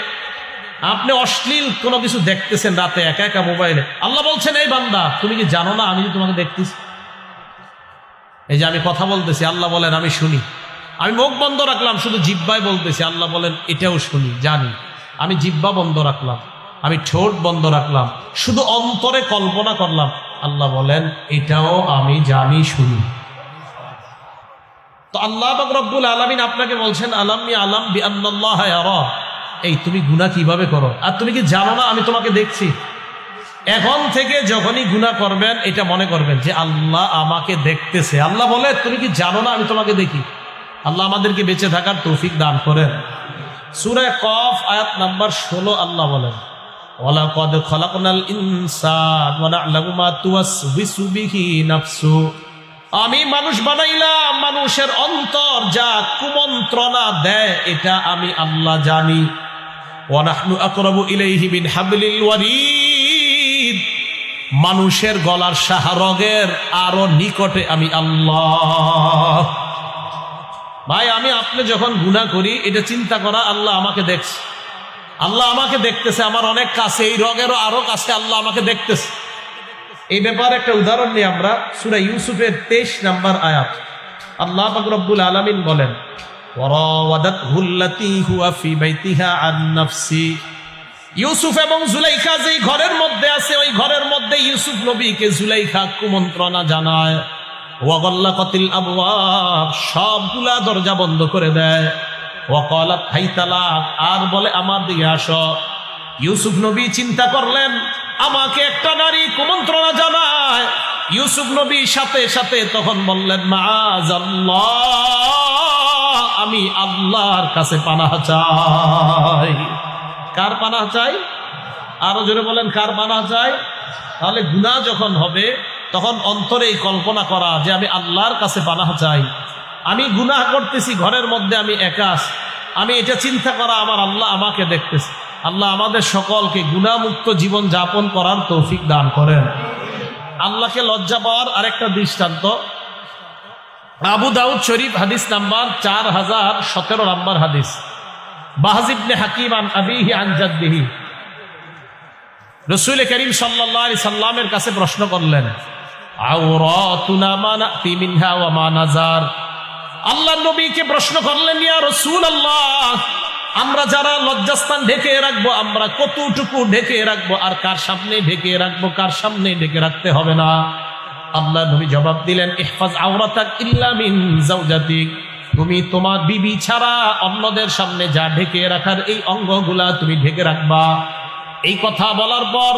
A: আপনি অশ্লীল কোনো কিছু দেখতেছেন রাতে একা একা মোবাইলে, আল্লাহ বলছেন, এই বান্দা তুমি কি জানো না আমি যে তোমাকে দেখতেছি? এই যে আমি কথা বলতেছি, আল্লাহ বলেন আমি শুনি। আমি মুখ বন্ধ রাখলাম, শুধু জিহ্বায় বলতেছি, আল্লাহ বলেন এটাও শুনি, জানি। আমি জিহ্বা বন্ধ রাখলাম, আমি ঠোঁট বন্ধ রাখলাম, শুধু অন্তরে কল্পনা করলাম, আল্লাহ বলেন এটাও আমি জানি, শুনি। তো আল্লাহ পাক রব্বুল আলামিন আপনাকে বলছেন, আলাম ইয়ালাম বিআন্নাল্লাহা ইয়ারা, এই তুমি গুনাহ কিভাবে করো, আর তুমি কি জানো না আমি তোমাকে দেখছি? এখন থেকে যখনই গুনাহ করবেন এটা মনে করবেন যে আল্লাহ আমাকে দেখতেছে। আল্লাহ বলে, তুমি কি জানো না আমি তোমাকে দেখি? আল্লাহ আমাদেরকে বেঁচে থাকার তৌফিক দান করেন। সূরা কফ আয়াত নাম্বার 16 আল্লাহ বলেন, ওয়ালাকাদ খালাকনাল ইনসানা ওয়া না'লামু মা তুওয়াসবিসু বিহি নাফসু। আমি মানুষ বানাইলাম, মানুষের অন্তর যা কুমন্ত্রণা দেয় এটা আমি আল্লাহ জানি। ওয়া নাহনু আকরাবু ইলাইহি মিন হাবলিল ওয়ারিদ, মানুষের গলার শাহরগের আরো নিকটে আমি আল্লাহ। ভাই আমি আপনি যখন গুনাহ করি এটা চিন্তা করা, আল্লাহ আমাকে দেখছে, আল্লাহ আমাকে দেখতেছে, আমার অনেক কাছে, এই রগেরও আরো কাছে আল্লাহ আমাকে দেখতেছে। এই ব্যাপারে একটা উদাহরণ নিয়ে আমরা সূরা ইউসুফের 23 নাম্বার আয়াত, আল্লাহ পাক রব্বুল আলামিন বলেন, ওয়ারাওয়াদাতহু আল্লাতী হুয়া ফি বাইতিহা আন নাফসি। ইউসুফ এবং জুলাইখা যেই ঘরের মধ্যে আছে, ওই ঘরের মধ্যে ইউসুফ নবীকে জুলাইখা কুমন্ত্রণা জানায়। ওয়াগাল্লাকাতিল আবওয়াব, সবগুলা দরজা বন্ধ করে দেয়। ওয়াকালাত হাইতালা, আর বলে আমার দিকে আসো। ইউসুফ নবী চিন্তা করলেন, আমাকে একটা নারী কুমন্ত্রণা জানায়। ইউসুফ নবী সাথে সাথে তখন বললেন, মাআযাল্লাহ, আমি আল্লাহর কাছে পানাহ চাই। কার পানাহ চাই? আরো জোরে বলেন, কার পানাহ চাই? তাহলে গুনাহ যখন হবে তখন অন্তরে এই কল্পনা করা যে আমি আল্লাহর কাছে পানাহ চাই। আমি গুনাহ করতেছি, ঘরের মধ্যে আমি একা আছি, আমি এটা চিন্তা করা আমার আল্লাহ আমাকে দেখতেছে। আল্লাহ আমাদের সকলকে গুনাহমুক্ত জীবন যাপন করার তৌফিক দান করেন। আল্লাহকে লজ্জা পাওয়ার আরেকটা দৃষ্টান্ত, আবু দাউদ শরীফ হাদিস নাম্বার 4017 নাম্বার হাদিস, বাহজ ইবনে হাকিম আন আবিহি আন জাদ্দিহি। রাসূল করিম সাল্লাল্লাহু আলাইহি সাল্লামের কাছে প্রশ্ন করলেন, আওরাতুনা মা নাতি মিনহা ওয়া মা নাজার। আল্লাহ নবীকে প্রশ্ন করলেন, ইয়া রাসূলুল্লাহ, আমরা যারা লজ্জাস্থান ঢেকে রাখবো, আমরা কতটুকু ঢেকে রাখবো, আর কার সামনে ঢেকে রাখবো, কার সামনে ঢেকে রাখতে হবে না? আল্লাহ নবী জবাব দিলেন, ইহফাজ আওরাতাক ইল্লা মিন যাওজাতিক, তুমি তোমার বিবি ছাড়া অন্যদের সামনে যা ঢেকে রাখার এই অঙ্গগুলা তুমি ঢেকে রাখবা। এই কথা বলার পর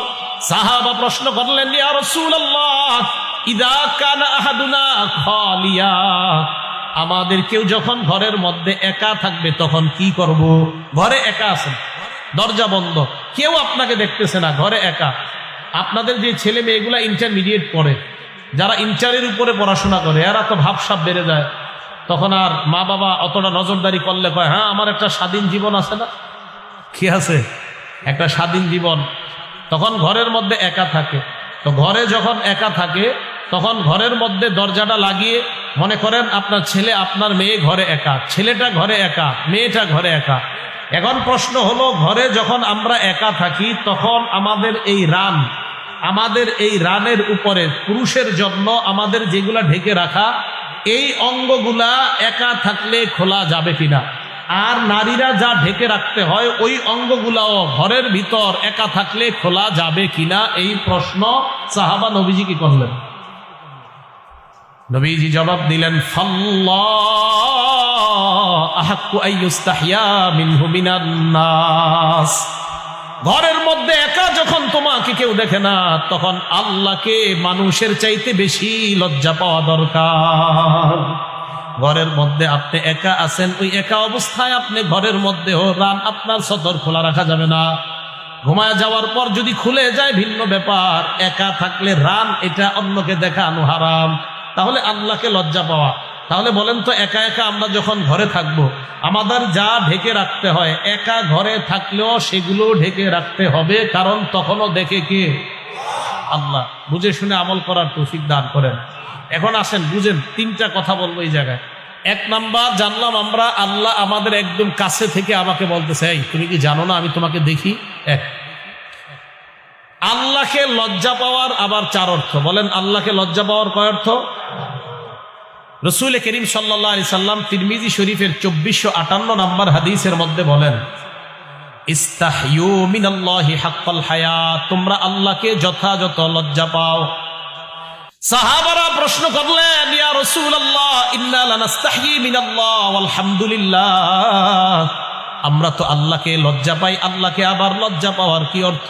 A: সাহাবা প্রশ্ন করলেন, ইয়া রাসূলুল্লাহ, ইযা কানা আহাদুনা খালিয়া, আমাদের কেউ যখন ঘরের মধ্যে একা থাকবে তখন কি করব? ঘরে একা আছেন, দরজা বন্ধ, কেউ আপনাকে দেখতেছে না, ঘরে একা। আপনাদের যে ছেলে মেয়েগুলা ইন্টারমিডিয়েট পড়ে, যারা ইন্টারের উপরে পড়াশোনা করে, এরা তো ভাবসাব বেড়ে যায়, তখন আর মা বাবা অতটা নজরদারি করলে কয়, হ্যাঁ আমার একটা স্বাধীন জীবন আছে না, কি আছে, একটা স্বাধীন জীবন। তখন ঘরের মধ্যে একা থাকে। তো ঘরে যখন একা থাকে তখন ঘরের মধ্যে দরজাটা লাগিয়ে, মনে করেন আপনার ছেলে আপনার মেয়ে ঘরে একা, ছেলেটা ঘরে একা, মেয়েটা ঘরে একা। এখন প্রশ্ন হলো, ঘরে যখন আমরা একা থাকি তখন আমাদের এই রানের উপরে পুরুষের জন্য আমাদের যেগুলা ঢেকে রাখা, এই অঙ্গগুলা একা থাকলে খোলা যাবে কিনা? আর নারীরা যা ঢেকে রাখতে হয় ওই অঙ্গগুলাও ঘরের ভিতর একা থাকলে খোলা যাবে কিনা? এই প্রশ্ন সাহাবা নবীজি করলেন। নবীজি জবাব দিলেন, ফাল্লাহ আহাক্কু আইয়ুস্তাহিয়া মিনহু মিনান নাস। ঘরের মধ্যে একা যখন তোমাকে কেউ দেখে না, তখন আল্লাহকে মানুষের চাইতে বেশি লজ্জা পাওয়া দরকার। ঘরের মধ্যে আপনি একা আছেন, ওই একা অবস্থায় আপনি ঘরের মধ্যেও রান আপনার সদর খোলা রাখা যাবে না। ঘুমায় যাওয়ার পর যদি খুলে যায় ভিন্ন ব্যাপার, একা থাকলে রান এটা অন্যকে দেখানো হারাম। তাহলে আল্লাহকে লজ্জা পাওয়া। তাহলে বলেন তো, একা একা আমরা যখন ঘরে থাকবো, আমাদের যা ঢেকে রাখতে হয়, একা ঘরে থাকলেও সেগুলো ঢেকে রাখতে হবে, কারণ তখনও দেখে কে? আল্লাহ। বুঝে শুনে আমল করার তৌফিক দান করেন। এখন আসেন বুঝেন, তিনটা কথা বলবো এই জায়গায়। এক নাম্বার, জানলাম আমরা আল্লাহ আমাদের একদম কাছে থেকে আমাকে বলতেছে, এই তুমি কি জানো না আমি তোমাকে দেখি? এক, আল্লাহকে লজ্জা পাওয়ার আবার চার অর্থ। বলেন, আল্লাহকে লজ্জা পাওয়ার কয় অর্থ? রাসূল করিম সাল্লাল্লাহু আলাইহি সাল্লাম তিরমিজি শরীফের 2458 নম্বর হাদিসের মধ্যে বলেন, ইস্তাহয়ু মিনাল্লাহি হাক্কাল হায়া, তোমরা আল্লাহকে যথাযথ লজ্জা পাও। সাহাবারা প্রশ্ন করলেন, ইয়া রাসূলুল্লাহ, ইন্না লানাস্তাহয়ি মিনাল্লাহ ওয়াল হামদুলিল্লাহ, আমরা তো আল্লাহকে লজ্জা পাই, আল্লাহকে আবার লজ্জা পাওয়ার কি অর্থ?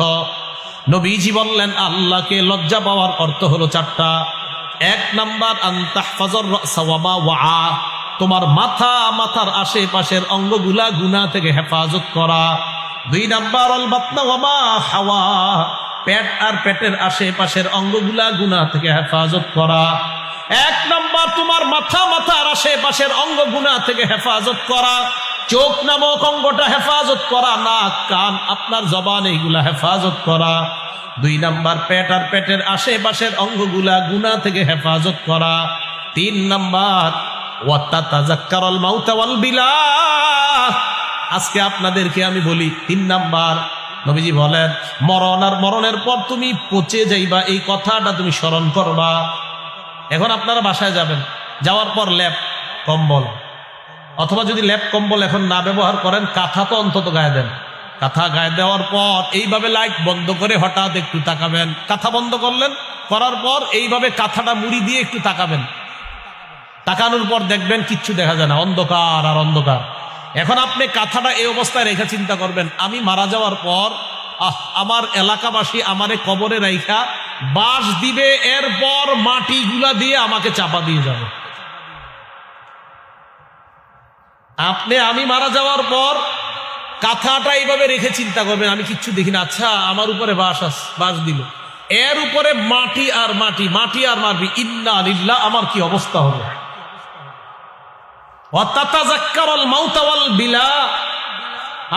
A: নবীজি বললেন, আল্লাহকে লজ্জা পাওয়ার অর্থ হলো চারটা। এক নাম্বার, আনতাহফাজুর রাসা ওয়া মা ওয়া, তোমার মাথার আশেপাশের অঙ্গগুলা গুনাহ থেকে হেফাজত করা। দুই নাম্বার, আল বাতনা ওয়া মা হাওয়া, পেট আর পেটের আশেপাশের অঙ্গগুলা গুনাহ থেকে হেফাজত করা। এক নাম্বার, তোমার মাথার আশেপাশের অঙ্গ গুনাহ থেকে হেফাজত করা। চোখ নামক অঙ্গটা হেফাজত করা, নাক কান আপনার জবান এইগুলা হেফাজত করা। দুই নাম্বার, পেট আর পেটের আশেপাশের অঙ্গগুলা গুনাহ থেকে হেফাজত করা। তিন নাম্বার, ওয়াতাতাযাক্কারুল মাউতা ওয়াল বিলা, আজকে আপনাদেরকে আমি বলি, তিন নাম্বার নবীজি বলেন, মরণ আর মরণের পর তুমি পচে যাইবা, এই কথাটা তুমি স্মরণ করবা। এখন আপনারা বাসায় যাবেন, যাওয়ার পর ল্যাপ কম্বল, অথবা যদি ল্যাপ কম্বল এখন না ব্যবহার করেন, কাঁথা তো অন্তত গায়ে দেন। কাঁথা গায়ে দেওয়ার পর এইভাবে লাইট বন্ধ করে হঠাৎ একটু তাকাবেন। কাঁথা বন্ধ করার পর এইভাবে কাঁথাটা মুড়ি দিয়ে একটু তাকাবেন। তাকানোর পর দেখবেন কিচ্ছু দেখা যায় না, অন্ধকার আর অন্ধকার। এখন আপনি কাঁথাটা এই অবস্থায় রেখে চিন্তা করবেন, আমি মারা যাওয়ার পর আমার এলাকাবাসী আমারে কবরে রাইখা বাঁশ দিবে, এরপর মাটিগুলা দিয়ে আমাকে চাপা দিয়ে যাবে। আমি মারা যাওয়ার পর কাঁথাটা এইভাবে রেখে চিন্তা করবেন, আমি কিচ্ছু দেখি না, আচ্ছা আমার উপরে বাঁশ দিল, এর উপরে মাটি আর মাটি, মাটি আর মাটি, ইন্না লিল্লাহ, আমার কি অবস্থা হবে? ওয়াতাতাযাক্কারুল মাউতা ওয়াল বিলা,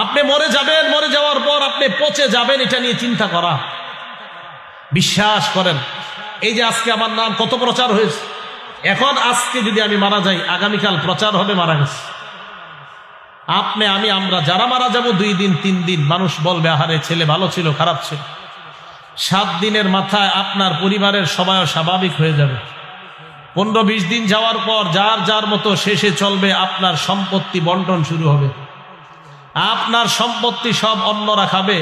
A: আপনি মরে যাবেন, মরে যাওয়ার পর আপনি পচে যাবেন, এটা নিয়ে চিন্তা করা। বিশ্বাস করেন, এই যে আজকে আমার নাম কত প্রচার হয়েছে, এখন আজকে যদি আমি মারা যাই, আগামীকাল প্রচার হবে মারা গেছে। আমরা যারা মারা যাব 2 দিন 3 দিন, মানুষ বলবে আহারে ছেলে ভালো ছিল, খারাপ ছিল। 7 দিনের মাথায় আপনার পরিবারের সবাই স্বাভাবিক হয়ে যাবে। 15-20 দিন যাওয়ার পর যার যার মতো শেষে চলবে, আপনার সম্পত্তি বন্টন শুরু হবে। আপনার সম্পত্তি সব অন্যরা খাবে।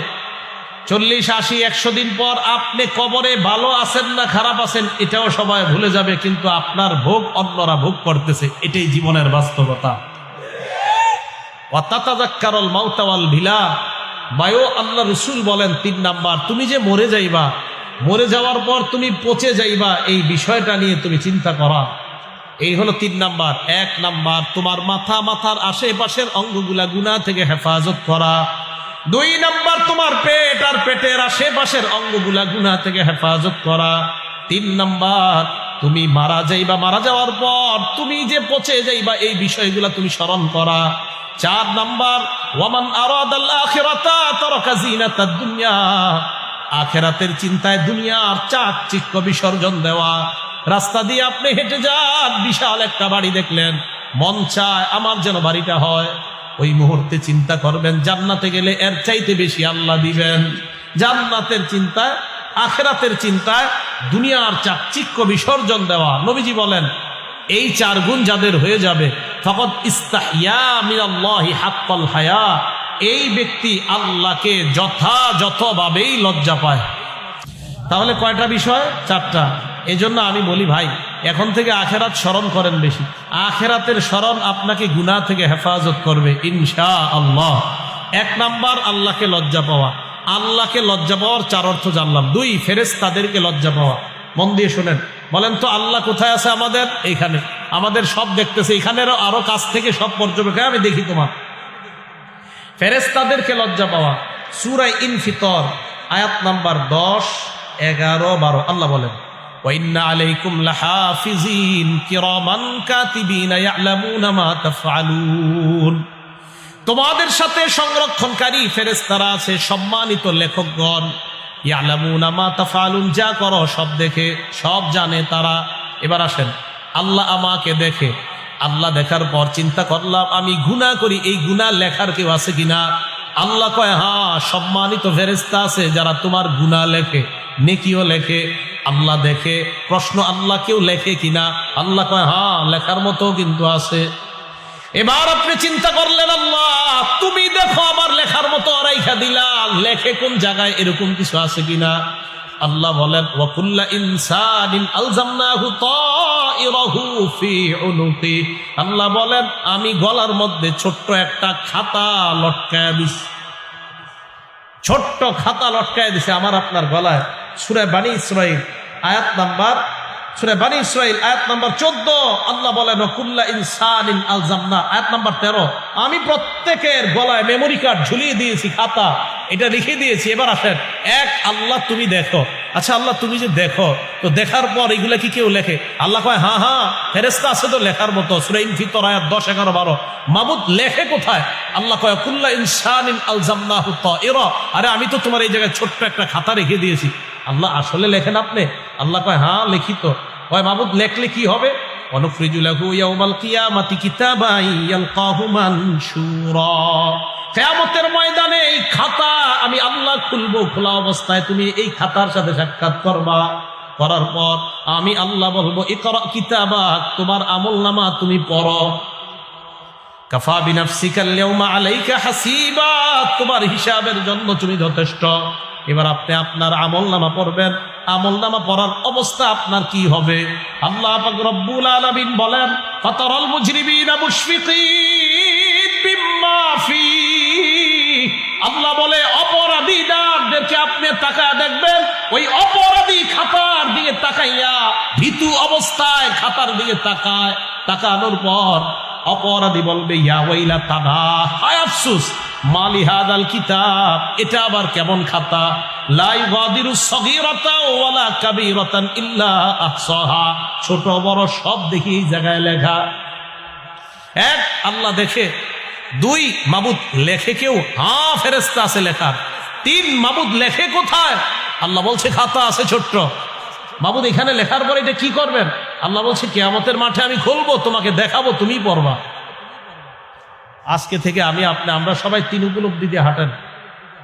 A: 40-80-100 দিন পর আপনি কবরে ভালো আছেন না খারাপ আছেন এটাও সবাই ভুলে যাবে, কিন্তু আপনার ভোগ অন্যরা ভোগ করতেছে। এটাই জীবনের বাস্তবতা। ওয়াতাতাযাক্কারুল মাউতা ওয়াল ভিলা, বায়ো আল্লাহ রাসূল বলেন 3 নাম্বার, তুমি যে মরে যাইবা, মরে যাওয়ার পর তুমি পচে যাইবা, এই বিষয়টা নিয়ে তুমি চিন্তা করা। এই হলো 3 নাম্বার। 1 নাম্বার তোমার মাথার আশেপাশের অঙ্গগুলা গুনাহ থেকে হেফাজত করা। 2 নাম্বার তোমার পেট আর পেটের আশেপাশের অঙ্গগুলা গুনাহ থেকে হেফাজত করা। 3 নাম্বার তুমি মারা যাইবা, মারা যাওয়ার পর তুমি যে পচে যাইবা এই বিষয়গুলা তুমি স্মরণ করা। 4 নাম্বার ওয়ামান আরাদাল আখিরাতা তারাকা জিনাতাদ দুনিয়া, আখিরাতের চিন্তায় দুনিয়ার চাকচিক্য বিসর্জন দেওয়া। রাস্তা দিয়ে আপনি হেঁটে যান, বিশাল একটা বাড়ি দেখলেন, মন চায় আমার যেন বাড়িটা হয়। ওই মুহূর্তে চিন্তা করবেন জান্নাতে গেলে এর চাইতে বেশি আল্লাহ দিবেন। জান্নাতের চিন্তায়, আখিরাতের চিন্তায় দুনিয়ার চাকচিক্য বিসর্জন দেওয়া। নবীজি বলেন এই 4 গুণ যাদের হয়ে যাবে, ফাকাদ ইস্তাহইয়া মিনাল্লাহি হাক্কাল হায়া, এই ব্যক্তি আল্লাহকে যথাযথভাবেই লজ্জা পায়। তাহলে কয়টা বিষয়? 4টা। এজন্য আমি বলি ভাই, এখন থেকে আখেরাত স্মরণ করেন বেশি। আখেরাতের স্মরণ আপনাকে গুনাহ থেকে হেফাজত করবে ইনশাআল্লাহ। 1 নাম্বার আল্লাহকে লজ্জা পাওয়া। আল্লাহকে লজ্জা পাওয়ার 4 অর্থ জানলাম। 2 ফেরেশতাদেরকে লজ্জা পাওয়া। মন দিয়ে শোনেন, বলেন তো আল্লাহ কোথায় আছে? আমাদের এইখানে, আমাদের সব দেখতেছে, এখানেরও আরো কাছ থেকে সব পর্যবেক্ষণ আমি দেখি তোমার। ফেরেশতাদেরকে লজ্জা পাওয়া। সূরা ইনফিতর আয়াত নাম্বার 10, 11, 12 আল্লাহ বলেন ওয়াইন্না আলাইকুম লাহাফিজিন কিরামান কাতিবিনা ইয়ালামুনা মা তাফআলুন, তোমাদের সাথে সংরক্ষণকারী ফেরেশতারা আছে, সম্মানিত লেখকগণ। ইয়ালামুনা মা তাফআলুন, যা করো সব দেখে, সব জানে তারা। এবার আসেন, আল্লাহ আমাকে দেখে। আল্লাহ দেখার পর চিন্তা করলাম আমি গুনাহ করি, এই গুনাহ লেখার কেউ আছে কিনা? আল্লাহ কয় হ্যাঁ, সম্মানিত ফেরেশতা আছে যারা তোমার গুনাহ লেখে, নেকিও লেখে। আল্লাহ দেখে। প্রশ্ন, আল্লাহ কেউ লেখে কিনা? আল্লাহ কয় হ্যাঁ, লেখার মতো কিন্তু আছে। এবার আপনি চিন্তা করলেন আল্লাহ তুমি দেখো, আমার লেখার মতো রাইখা দিলা, লেখে কোন জায়গায়, এরকম কিছু আছে কিনা? আল্লাহ বলেন ওয়া কুল্লা ইনসানিন আলজামনাহু তাইরাহু ফি উনুকি, আল্লাহ বলেন আমি গলার মধ্যে ছোট্ট একটা খাতা লটকায়া দিছি, ছোট্ট খাতা লটকায়া দিছে আমার আপনার গলায়। সূরা বানী ইসরাঈল আয়াত নাম্বার 14 আল্লাহ বলেন ওয়া কুল্লা ইনসানিন আলজামনা, আয়াত নাম্বার 13 আমি প্রত্যেকের গলায় মেমোরি কার্ড ঝুলিয়ে দিয়েছি, খাতা, এটা লিখে দিয়েছি। এবার আসেন, 1 আল্লাহ তুমি দেখো। আচ্ছা আল্লাহ তুমি যে দেখো, তো দেখার পর এগুলা কি কেউ লেখে? আল্লাহ কয় হ্যাঁ হ্যাঁ, ফেরেশতা আছে তো লেখার মতো। সূরা ইনফিতর আয়াত 10, 11, 12 মাবুদ লেখে কোথায়? আল্লাহ কয় কুল্লা ইনসানিন আলজামনাহু তাইরা, আরে আমি তো তোমার এই জায়গায় ছোট্ট একটা খাতা রেখে দিয়েছি। আল্লাহ আসলে লেখেন আপনি? আল্লাহ কয় হ্যাঁ লিখিত। কয় মাবুদ লেখলে কি হবে? অনুফ্রিজু লাহু ইয়াউমাল কিয়ামাতি কিতাবান ইয়ালকাহু মানশুরা, কিয়ামতের ময়দানে এই খাতা আমি আল্লাহ খুলবো, খোলা অবস্থায় তুমি এই খাতার সাথে সাক্ষাৎ করবা। করার পর আমি আল্লাহ বলবো ইকরা কিতাবাক, তোমার আমলনামা তুমি পড়ো। কাফা বিনাফসিকাল ইয়াউমা আলাইকা হাসিবা, তোমার হিসাবের জন্য তুমি যথেষ্ট। এবার আপনি আপনার আমলনামা পড়বেন। আমলনামা পড়ার অবস্থা আপনার কি হবে? আল্লাহ পাক রব্বুল আলামিন বলেন ফাতারাল মুজরিমিনা মুশফিকিন বিম্মা ফি, আল্লাহ বলে অপরাধীদেরকে আপনি তাকায় দেখবেন, ওই অপরাধী খাতার দিকে তাকাইয়া ভীতু অবস্থায় খাতার দিকে তাকানোর পর অপরাধী বলবে ইয়া ওয়াইলাতানা, হায় আফসোস, মালি হাদাল কিতাব, এটা আবার কেমন খাতা, লা ইউগাদিরু সগীরাতা ওয়ালা কাবীরাতান ইল্লা আহসাহা, ছোট বড় সব দেখি এই জায়গায় লেখা। 1 আল্লাহ দেখে। 2 মাবুদ লেখে কেউ? হ্যাঁ ফেরেশতা আছে লেখার। 3 মাবুদ লেখে কোথায়? আল্লাহ বলছে খাতা আছে ছোট্ট। মাবুদ এখানে লেখার পরে এটা কি করবেন? আল্লাহ বলছে কিয়ামতের মাঠে আমি খুলবো, তোমাকে দেখাবো, তুমি পড়বা। আজকে থেকে আমরা সবাই 3 উপলব্ধি দিয়ে হাঁটেন।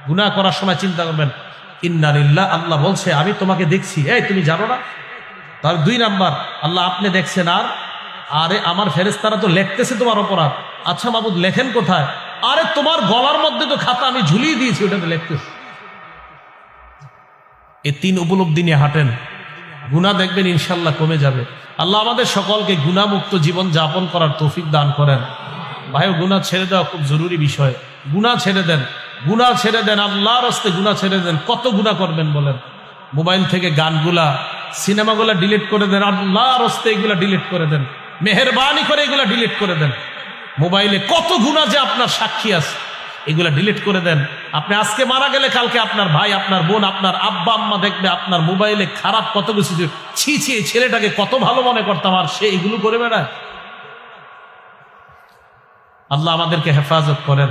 A: গুনাহ করার সময় চিন্তা করবেন ইন্না লিল্লাহ, আল্লাহ বলছে আমি তোমাকে দেখছি। এই তুমি জানো না? তার 2 নাম্বার, আল্লাহ আপনি দেখছেন। আর আরে আমার ফেরেশতারা তো লিখতেছে তোমার অপরাধ। আচ্ছা মাবুদ লেখেন কোথায়? আরে তোমার গলার মধ্যে তো খাতা আমি ঝুলিয়ে দিয়েছি, ওটাতে লিখতেছে। এই 3 উপলব্ধি নিয়ে হাঁটেন, গুনাহ দেখবেন ইনশাল্লাহ কমে যাবে। আল্লাহ আমাদের সকলকে গুনাহমুক্ত জীবন যাপন করার তৌফিক দান করেন। ভাই গুনাহ ছেড়ে দেওয়া খুব জরুরি বিষয়। গুনাহ ছেড়ে দেন, গুনাহ ছেড়ে দেন, আল্লাহর রাস্তায় গুনাহ ছেড়ে দেন। কত গুনাহ করবেন বলেন? মোবাইল থেকে গানগুলা, সিনেমাগুলা ডিলিট করে দেন, আল্লাহর রাস্তায় এগুলা ডিলিট করে দেন, মেহেরবানি করে এগুলা ডিলিট করে দেন। মোবাইলে কত গুনাহ যে আপনার সাক্ষী আছে, এগুলা ডিলিট করে দেন। আপনি আজকে মারা গেলে কালকে আপনার ভাই, আপনার বোন, আপনার আব্বা আম্মা দেখবে আপনার মোবাইলে খারাপ কত কিছু, ছি ছি এই ছেলেটাকে কত ভালো মনে করতাম, আর সে এগুলো করে বেড়ায়। আল্লাহ আমাদেরকে হেফাজত করেন।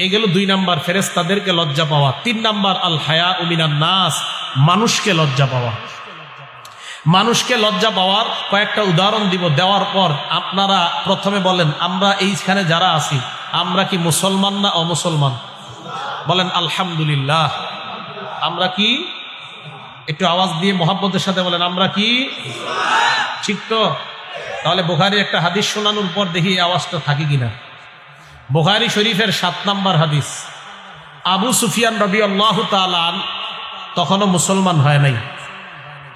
A: এই গেল 2 নাম্বার, ফেরেশতাদেরকে লজ্জা পাওয়া। 3 নাম্বার আল হায়া মিনান নাস, মানুষকে লজ্জা পাওয়া। মানুষকে লজ্জা পাওয়ার কয়েকটা উদাহরণ দিব, দেওয়ার পর আপনারা প্রথমে বলেন আমরা এইখানে যারা আছি আমরা কি মুসলমান না অমুসলমান? বলেন আলহামদুলিল্লাহ। আমরা কি? একটু আওয়াজ দিয়ে মোহাব্বতের সাথে বলেন আমরা কি? ঠিক তো? তাহলে বুখারীর একটা হাদিস শোনানোর পর দেখি আওয়াজটা থাকে কিনা। বুখারী শরীফের 7 নাম্বার হাদিস। আবু সুফিয়ান রাদিয়াল্লাহু তাআলা আনহু তখনও মুসলমান হয় নাই।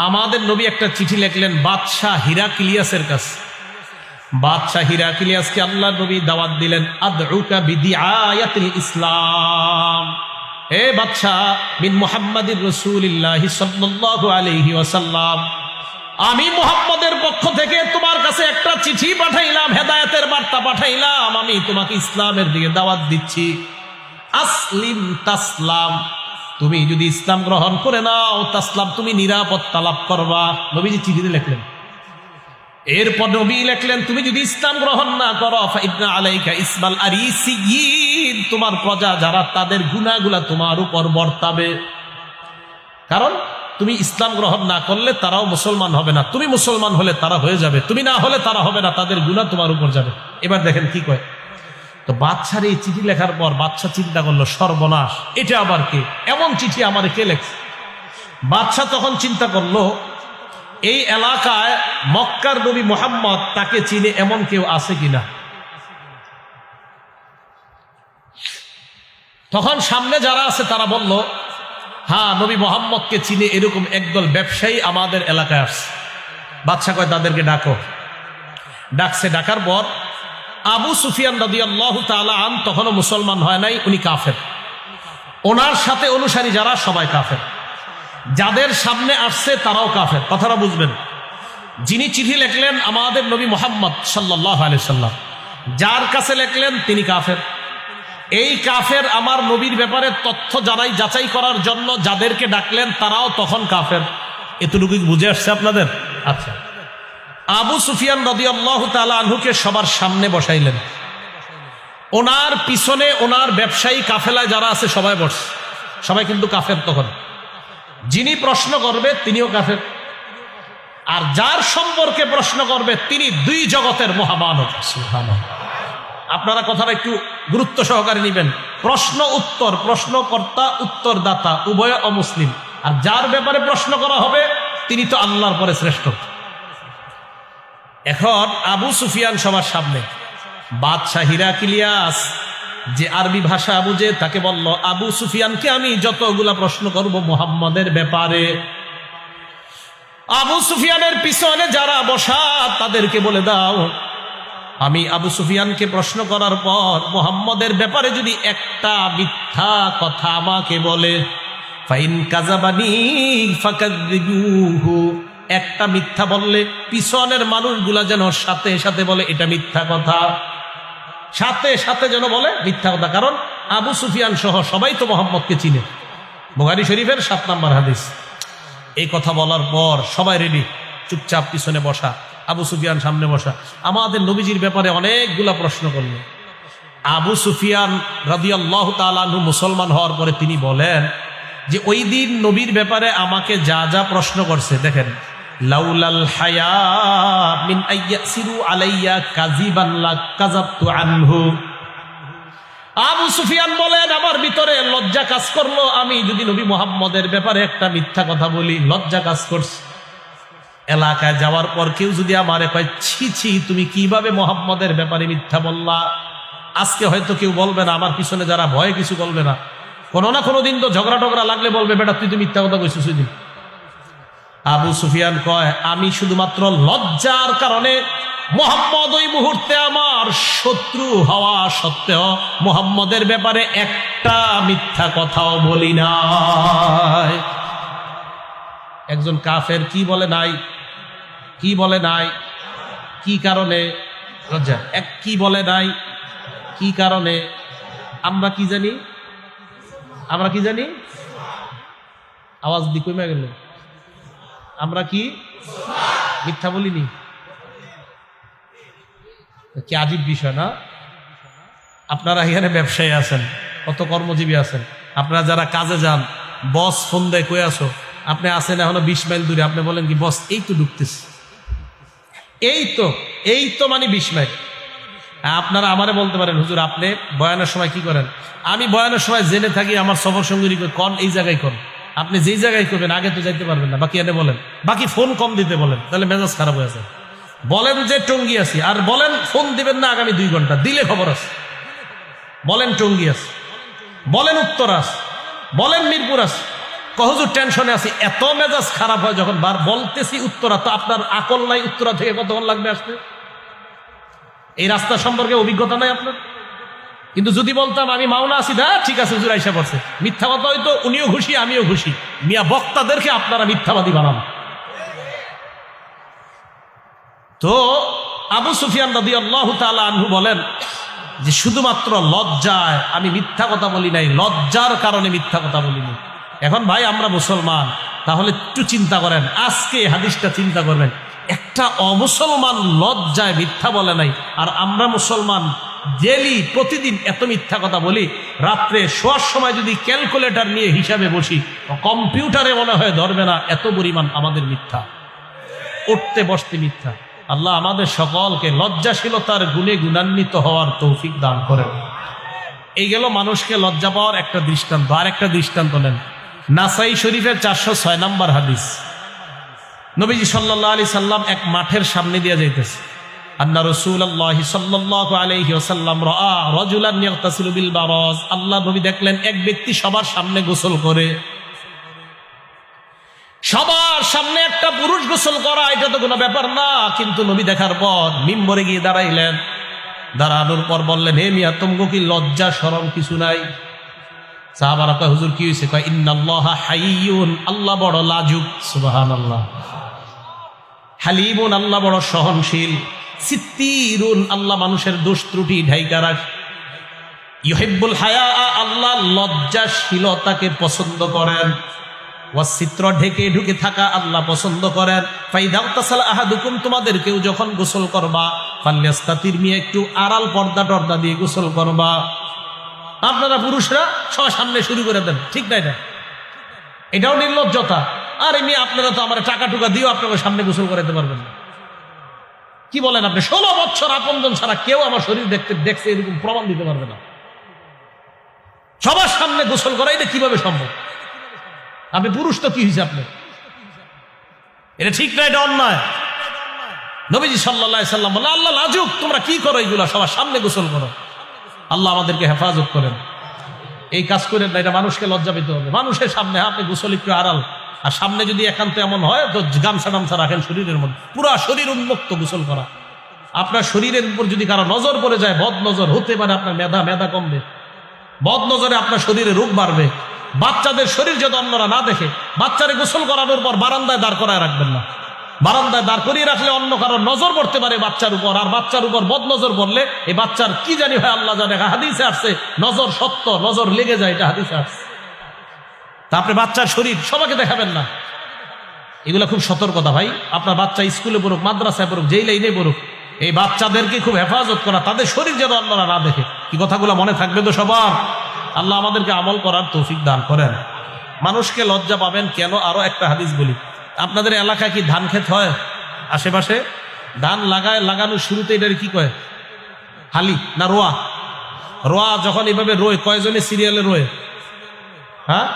A: আমাদের নবী একটা চিঠি লিখলেন বাদশাহ হিরাক্লিয়াসের কাছে। বাদশাহ হিরাক্লিয়াসকে আল্লাহ নবী দাওয়াত দিলেন, আদউকা বিদিআয়াতিল ইসলাম, হে বাদশাহ মিন মুহাম্মাদির রাসূলিল্লাহ সাল্লাল্লাহু আলাইহি ওয়াসাল্লাম, আমি মুহাম্মদের পক্ষ থেকে তোমার কাছে একটা চিঠি পাঠাইলাম, হেদায়েতের বার্তা পাঠাইলাম, আমি তোমাকে ইসলামের দিকে দাওয়াত দিচ্ছি। আসলিম তাসলাম, তুমি যদি ইসলাম গ্রহণ করে নাও তাসলাম, তুমি নিরাপত্তা লাভ করবা। নবীজি চিঠিতে লিখলেন। এরপর নবী লিখলেন তুমি যদি ইসলাম গ্রহণ না করো ফাইন্না আলাইকা ইসমাল আরিসিয়িন, তোমার প্রজা যারা তাদের গুনাহগুলা তোমার উপর বর্তাবে। কারণ তুমি ইসলাম গ্রহণ না করলে তারাও মুসলমান হবে না, তুমি মুসলমান হলে তারা হয়ে যাবে, তুমি না হলে তারা হবে না, তাদের গুনাহ তোমার উপর যাবে। এবার দেখেন কি কয়। তো বাদশার এই চিঠি লেখার পর বাদশা চিন্তা করলো সর্বনাশ, এটা আবার কে, এমন চিঠি আমার কে লেখছে। বাদশা তখন চিন্তা করলো এই এলাকায় মক্কার নবী মুহাম্মদ তাকে চিনে এমন কেউ আছে কিনা। তখন সামনে যারা আছে তারা বলল হ্যাঁ নবী মুহাম্মদকে চিনে এরকম একদল ব্যবসায়ী আমাদের এলাকায় আসছে। বাদশা কয় তাদেরকে ডাকো। ডাকছে, ডাকার পর আবু সুফিয়ান রাদিয়াল্লাহু তাআলা আনহু তখনও মুসলমান হয় নাই, উনি কাফের। ওনার সাথে অনুসারী যারা সবাই কাফের, যাদের সামনে আসছে তারাও কাফের। কথাটা বুঝবেন। যিনি চিঠি লিখলেন আমাদের নবী মুহাম্মদ সাল্লাল্লাহু আলাইহি সাল্লাম, যার কাছে লিখলেন তিনি কাফের। এই কাফের আমার নবীর ব্যাপারে তথ্য জানাই যাচাই করার জন্য যাদেরকে ডাকলেন তারাও তখন কাফের। এতটুকু বুঝে আসছে আপনাদের? আচ্ছা, আবু সুফিয়ান রাদিয়াল্লাহু তাআলা আনহুকে সবার সামনে বসাইলেন। ওনার পিছনে ওনার ব্যবসায়ী কাফেলায় যারা আছে সবাই বসছে, সবাই কিন্তু কাফের। তখন যিনি প্রশ্ন করবে তিনিও কাফের, আর যার সম্পর্কে প্রশ্ন করবে তিনি 2 জগতের মহামানব। সুবহানাল্লাহ। আপনারা কথাটা একটু গুরুত্ব সহকারে নেবেন। প্রশ্ন উত্তর, প্রশ্নকর্তা উত্তরদাতা উভয় অমুসলিম, আর যার ব্যাপারে প্রশ্ন করা হবে তিনি তো আল্লাহর পরে শ্রেষ্ঠ। এখন আবু সুফিয়ান সবার সামনে, বাদশাহ হিরাক্লিয়াস যে আরবি ভাষা বুঝে তাকে বলল আবু সুফিয়ানকে আমি যতগুলা প্রশ্ন করব মুহাম্মদের ব্যাপারে, আবু সুফিয়ানের পিছনে যারা বসা তাদেরকে বলে দাও আমি আবু সুফিয়ানকে প্রশ্ন করার পর মুহাম্মদের ব্যাপারে যদি একটা মিথ্যা কথা আমাকে বলে, ফাইন কাযাবানি ফাকাযযিবুহু, একটা মিথ্যা বললে পিছনের মানুষগুলা যেন সাথে সাথে বলে এটা মিথ্যা কথা, সাথে সাথে যেন বলে মিথ্যা কথা। কারণ আবু সুফিয়ান সহ সবাই তো মুহাম্মদকে চিনে। বুখারী শরীফের 7 নম্বর হাদিস। এই কথা বলার পর সবাই রেডি, চুপচাপ পিছনে বসা, আবু সুফিয়ান সামনে বসা। আমাদের নবীজির ব্যাপারে অনেকগুলা প্রশ্ন করলো। আবু সুফিয়ান রাদিয়াল্লাহু তাআলা আনহু মুসলমান হওয়ার পরে তিনি বলেন যে ওই দিন নবীর ব্যাপারে আমাকে যা যা প্রশ্ন করছে, দেখেন, লাউলাল হায়া মিন আইয়াসিরু আলাইয়া কাযিবান লা কাযাবতু আনহু। আবু সুফিয়ান বলেন আমার ভিতরে লজ্জা লজ্জা কাজ করলো, আমি যদি নবী মুহাম্মদের ব্যাপারে একটা মিথ্যা কথা বলি, লজ্জা কাজ করছে। এলাকায় যাওয়ার পর কেউ যদি আমারে কয়, ছি ছি, তুমি কিভাবে মুহাম্মদের ব্যাপারে মিথ্যা বললা, আজকে হয়তো কেউ বলবে না, আমার পিছনে যারা ভয়ে কিছু বলবে না, কোনো না কোনো দিন তো ঝগড়া টগড়া লাগলে বলবে, বেটা তুই তো মিথ্যা কথা কইছিস ওই দিন। আবু সুফিয়ান কয়, আমি শুধুমাত্র লজ্জার কারণে মুহাম্মদ ওই মুহূর্তে আমার শত্রু হওয়া সত্ত্বেও মুহাম্মদের ব্যাপারে একটা মিথ্যা কথাও বলি নাই। একজন কাফের কি বলে নাই? কি বলে নাই? কি কারণে? লজ্জা। কি বলে নাই? কি কারণে? আমরা কি জানি? আমরা কি জানি? আওয়াজ দি কমে গেল। আমরা কি মিথ্যা বলিনি? কি আজীব বিষয় না? আপনারা এখানে ব্যবসায়ী আছেন, কত কর্মজীবী আছেন, আপনারা যারা কাজে যান, বস ফোন দেয়, কই আসো, আপনি আসেন এখনো 20 মাইল দূরে, আপনি বলেন কি, বস এই তো ঢুকতেছি, এই তো মানে 20 মাইল। আপনারা আমারে বলতে পারেন, হুজুর আপনি বয়ানের সময় কি করেন? আমি বয়ানের সময় জেনে থাকি, আমার সফর সঙ্গী কন এই জায়গায় কর, আপনি যেই জায়গায় করবেন আগে তো যাইতে পারবেন না, বাকি এনে বলেন, বাকি ফোন কম দিতে বলেন, তাহলে মেজাজ খারাপ হয়ে যায়। বলেন যে টঙ্গি আছি, আর বলেন ফোন দিবেন না আগামী 2 ঘন্টা, দিলে খবর আছে। বলেন টঙ্গি আছে, বলেন উত্তর আছে, বলেন মিরপুর আছে, হুজুর টেনশনে আছি, এত মেজাজ খারাপ হয় যখন বার বলতেছি উত্তরা, তো আপনার আকল নাই উত্তরা থেকে কতক্ষণ লাগবে আসতে? এই রাস্তা সম্পর্কে অভিজ্ঞতা নাই আপনার? কিন্তু যদি বলতাম আমি মাওনা আছি, দা ঠিক আছে হুজুর আইসা পড়ছে, মিথ্যা কথা হয়তো, উনিও খুশি আমিও খুশি। মিয়া বক্তাদেরকে আপনারা মিথ্যাবাদী বানান। তো আবু সুফিয়ান রাদিয়াল্লাহু তাআলা আনহু বলেন যে শুধুমাত্র লজ্জায় আমি মিথ্যা কথা বলি নাই, লজ্জার কারণে মিথ্যা কথা বলিনি। এখন ভাই আমরা মুসলমান, তাহলে একটু চিন্তা করেন, আজকে হাদিসটা চিন্তা করবেন, একটা অমুসলমান লজ্জায় মিথ্যা বলে নাই, আর আমরা মুসলমান ডেলি প্রতিদিন এত মিথ্যা কথা বলি। রাত্রে শোয়ার সময় যদি ক্যালকুলেটর নিয়ে হিসাবে বসি, কম্পিউটারে মনে হয় ধরবে না, এত পরিমাণ আমাদের মিথ্যা, উঠতে বসতে মিথ্যা। আল্লাহ আমাদের সকলকে লজ্জাশীলতার গুণে গুণান্বিত হওয়ার তৌফিক দান করেন। এই গেল মানুষকে লজ্জা পাওয়ার একটা দৃষ্টান্ত। আর একটা দৃষ্টান্ত নেন, নাসাই শরীফের 406 নম্বর হাদিস। নবীজি সাল্লাল্লাহু আলাইহি সাল্লাম এক মাঠের সামনে দিয়ে যাইতেছে। আন্না রাসূলুল্লাহ সাল্লাল্লাহু আলাইহি ওয়াসাল্লাম রাআ রাজুলান ইয়াগতাসিলু বিল বারাজ। আল্লাহ নবী দেখলেন এক ব্যক্তি সবার সামনে গোসল করে। সবার সামনে একটা পুরুষ গোসল করা, এটা তো কোনো ব্যাপার না, কিন্তু নবী দেখার পর মিম্বরে গিয়ে দাঁড়াইলেন। দাঁড়ানোর পর বললেন, হে মিয়া, তোমগো কি লজ্জা শরম কিছু নাই? সাহাবারা কয়, হুজুর কি হয়েছে? কয়, ইন্নাল্লাহা হাইয়ুন, আল্লাহ বড় লাজুক, সুবহানাল্লাহ। হালিমুন, আল্লাহ বড় সহনশীল। সিত্তিরুন, আল্লাহ মানুষের দোষ ত্রুটি ঢাইকা রাখে। ইউহিব্বুল হায়া, আল্লাহ লজ্জাশীলতাকে পছন্দ করেন। ওয়াসিত্র, ঢেকে ঢুকে থাকা আল্লাহ পছন্দ করেন। ফাইদাগতাসাল আহাদুকুম, তোমাদের কেউ যখন গোসল করবা, ফালইস্তাতির, মিয়া একটু আড়াল পর্দা টর্দা দিয়ে গোসল করবা। আপনারা পুরুষরা সবার সামনে শুরু করে দেন, ঠিক নাই? না, এটাও নির্লজ্জতা। আর এমনি আপনারা তো আমার টাকা টুকা দিয়েও আপনাকে সামনে গোসল করাতে পারবেন না। কি বলেন আপনি? 16 বছর আপনজন ছাড়া কেউ আমার শরীর দেখছে এরকম প্রমাণ দিতে পারবে না। সবার সামনে গোসল করা এটা কিভাবে সম্ভব? আপনি পুরুষ তো কি হয়েছে আপনি? এটা ঠিক না, এটা অন্যায়। নবীজি সাল্লাল্লাহু আলাইহি সাল্লাম বললেন, আল্লাহ লাজুক, তোমরা কি করো এগুলা, সবার সামনে গোসল করো। আল্লাহ আমাদেরকে হেফাজত করেন, এই কাজ করেন না, এটা মানুষকে লজ্জা পেতে হবে। মানুষের সামনে আপনি গোসল একটু আড়াল, আর সামনে যদি একান্ত এমন হয় তো গামছা টামছা রাখেন শরীরের মধ্যে, পুরা শরীর উন্মুক্ত গোসল করা। আপনার শরীরের উপর যদি কারো নজর পড়ে যায়, বদ নজর হতে পারে, আপনার মেধা কমবে, বদ নজরে আপনার শরীরে রোগ বাড়বে। বাচ্চাদের শরীর যদি অন্যরা না দেখে, বাচ্চারে গোসল করানোর পর বারান্দায় দাঁড় করায় রাখবেন না। বারান্দায় দাঁড় করিয়ে রাখলে অন্য কারো নজর পড়তে পারে বাচ্চার উপর, আর বাচ্চার উপর বদ নজর পড়লে এই বাচ্চার কি জানি হয় আল্লাহ জানে। হাদিসে আসছে নজর সত্য, নজর লেগে যায়, এটা হাদিসে আসছে। তা আপনি বাচ্চার শরীর সবাইকে দেখাবেন না, এগুলো খুব সতর্কতা ভাই। আপনার বাচ্চা স্কুলে পড়ুক, মাদ্রাসায় পড়ুক, যেই লাইনে পড়ুক, এই বাচ্চাদেরকে খুব হেফাজত করা, তাদের শরীর যেন অন্যরা না দেখে। কি কথাগুলো মনে থাকবে তো সবার? আল্লাহ আমাদেরকে আমল করার তৌফিক দান করেন। মানুষকে লজ্জা পাবেন কেন? আরো একটা হাদিস বলি। আপনাদের এলাকায় কি ধান ক্ষেত হয়? আশেপাশে ধান লাগানোর শুরুতে এটার কি কয়? হালি না রোয়া? রোয়া যখন এভাবে রোয়, কয়জনে সিরিয়ালে রোয়? হ্যাঁ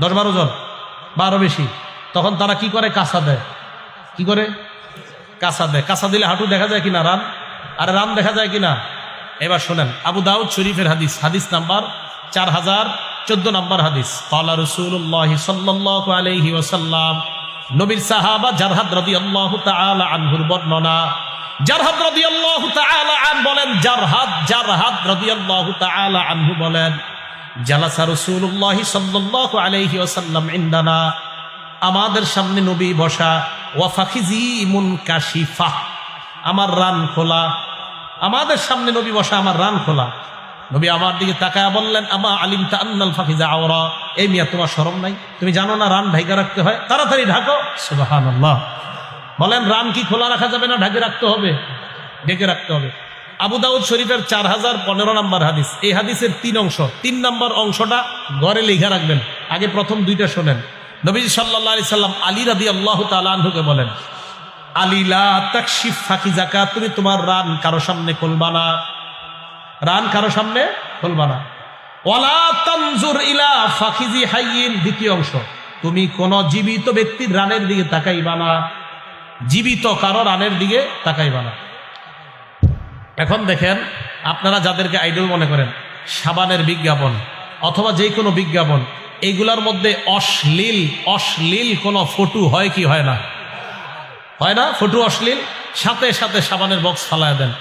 A: 10-12 জন বা আরো বেশি, তখন তারা কি করে? কাঁচা দেয়। কি করে? কাঁচা দেয়। কাঁচা দিলে হাঁটু দেখা যায় কিনা? রান। আর রান দেখা যায় কিনা? এবার শোনেন, আবু দাউদ শরীফের হাদিস, হাদিস নাম্বার 4014 নম্বর হাদিস। ক্বালা রাসূলুল্লাহ সাল্লাল্লাহু আলাইহি ওয়াসাল্লাম, নবীর সাহাবা জারহাদ রাদিয়াল্লাহু তাআলা আনহুর বর্ণনা। জারহাদ রাদিয়াল্লাহু তাআলা আন বলেন, জারহাদ রাদিয়াল্লাহু তাআলা আনহু বলেন, জালাসা রাসূলুল্লাহ সাল্লাল্লাহু আলাইহি ওয়াসাল্লাম ইনদানা, আমাদের সামনে নবী বসা, ওয়া ফাখিজি মুনকাশিফা, আমার রান খোলা। আমাদের সামনে নবী বসা, আমার রান খোলা। নবী আমার দিকে তাকায়া বললেন, আমা আলিমতা আন্নাল ফাখিজা আওরা, এই মিয়া তোমার শরম নাই? তুমি জানো না রান ঢাকা রাখতে হয়? তাড়াতাড়ি ঢাকো। সুবহানাল্লাহ। বলেন রান কি খোলা রাখা যাবে না? ঢাকে রাখতে হবে, ঢেকে রাখতে হবে। আবু দাউদ শরীফের 4015 নম্বর হাদিস। এই হাদিসের 3 অংশ। 3 নম্বর অংশটা ঘরে লিখে রাখবেন, আগে প্রথম 2টা শোনেন। নবী সাল্লাল্লাহু আলাইহি সাল্লাম আলী রাদিয়াল্লাহু তাআলা আনহুকে বলেন, আলী লা তাকশিফ ফাখিজাকা, তুমি তোমার রান কারো সামনে খুলবা না, রান কারো সামনে খুলবা না। ওয়ালা তানজুর ইলা ফাখিজি হাইয়িন, দ্বিতীয় অংশ, তুমি কোন জীবিত ব্যক্তির রানের দিকে তাকাইবা না, জীবিত কারো রানের দিকে তাকাইবা না। এখন দেখেন, আপনারা যাদেরকে আইডল মনে করেন, সাবানের বিজ্ঞাপন অথবা যে কোনো বিজ্ঞাপন, এইগুলোর মধ্যে অশ্লীল কোনো ফটো হয় কি হয় না? হয় না? ফটো অশ্লীল, সাথে সাথে সাবানের বক্স ফালায় দেন,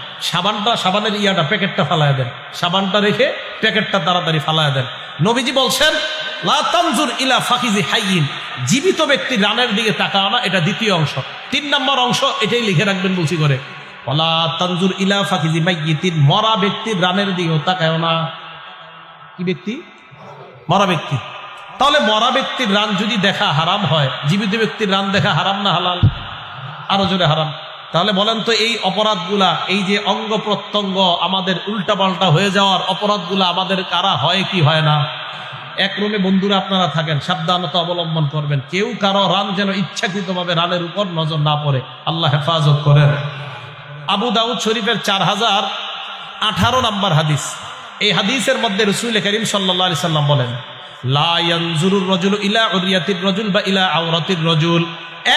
A: সাবানের ইয়াটা প্যাকেটটা ফালায় দেন, সাবানটা রেখে প্যাকেটটা তাড়াতাড়ি ফালায় দেন। নবীজি বলছেন, লা তানজুর ইলা ফাখিজি হাইয়িন, জীবিত ব্যক্তির রানের দিকে তাকাও না, এটা দ্বিতীয় অংশ। 3 নম্বর অংশ এটাই লিখে রাখবেন বলছি করে, ওয়ালা তানজুর ইলা ফাখিজি মাইয়িতিন, মরা ব্যক্তির রানের দিকেও তাকাও না। কি ব্যক্তি? মরা ব্যক্তি। তাহলে মরা ব্যক্তির রান যদি দেখা হারাম হয়, জীবিত ব্যক্তির রান দেখা হারাম না হালাল? আরো জোরে হারাম। তাহলে বলেন তো, এই অপরাধগুলা, এই যে অঙ্গ প্রত্যঙ্গ আমাদের উল্টাপাল্টা হয়ে যাওয়ার অপরাধগুলা আমাদের কারা হয় কি হয় না? এক রুমে বন্ধুরা আপনারা থাকেন, সাবধানতা অবলম্বন করবেন, কেউ কারো রান যেন ইচ্ছাকৃতভাবে রানের উপর নজর না পড়ে, আল্লাহ হেফাজত করেন। আবু দাউদ শরীফের 4018 নম্বর হাদিস। এই হাদিসের মধ্যে রাসূল করিম সাল্লাল্লাহু আলাইহি সাল্লাম বলেন, লা ইয়ানজুরুর রাজুলু ইলা উরিয়াতির রাজুল বা ইলা আওরাতির রাজুল,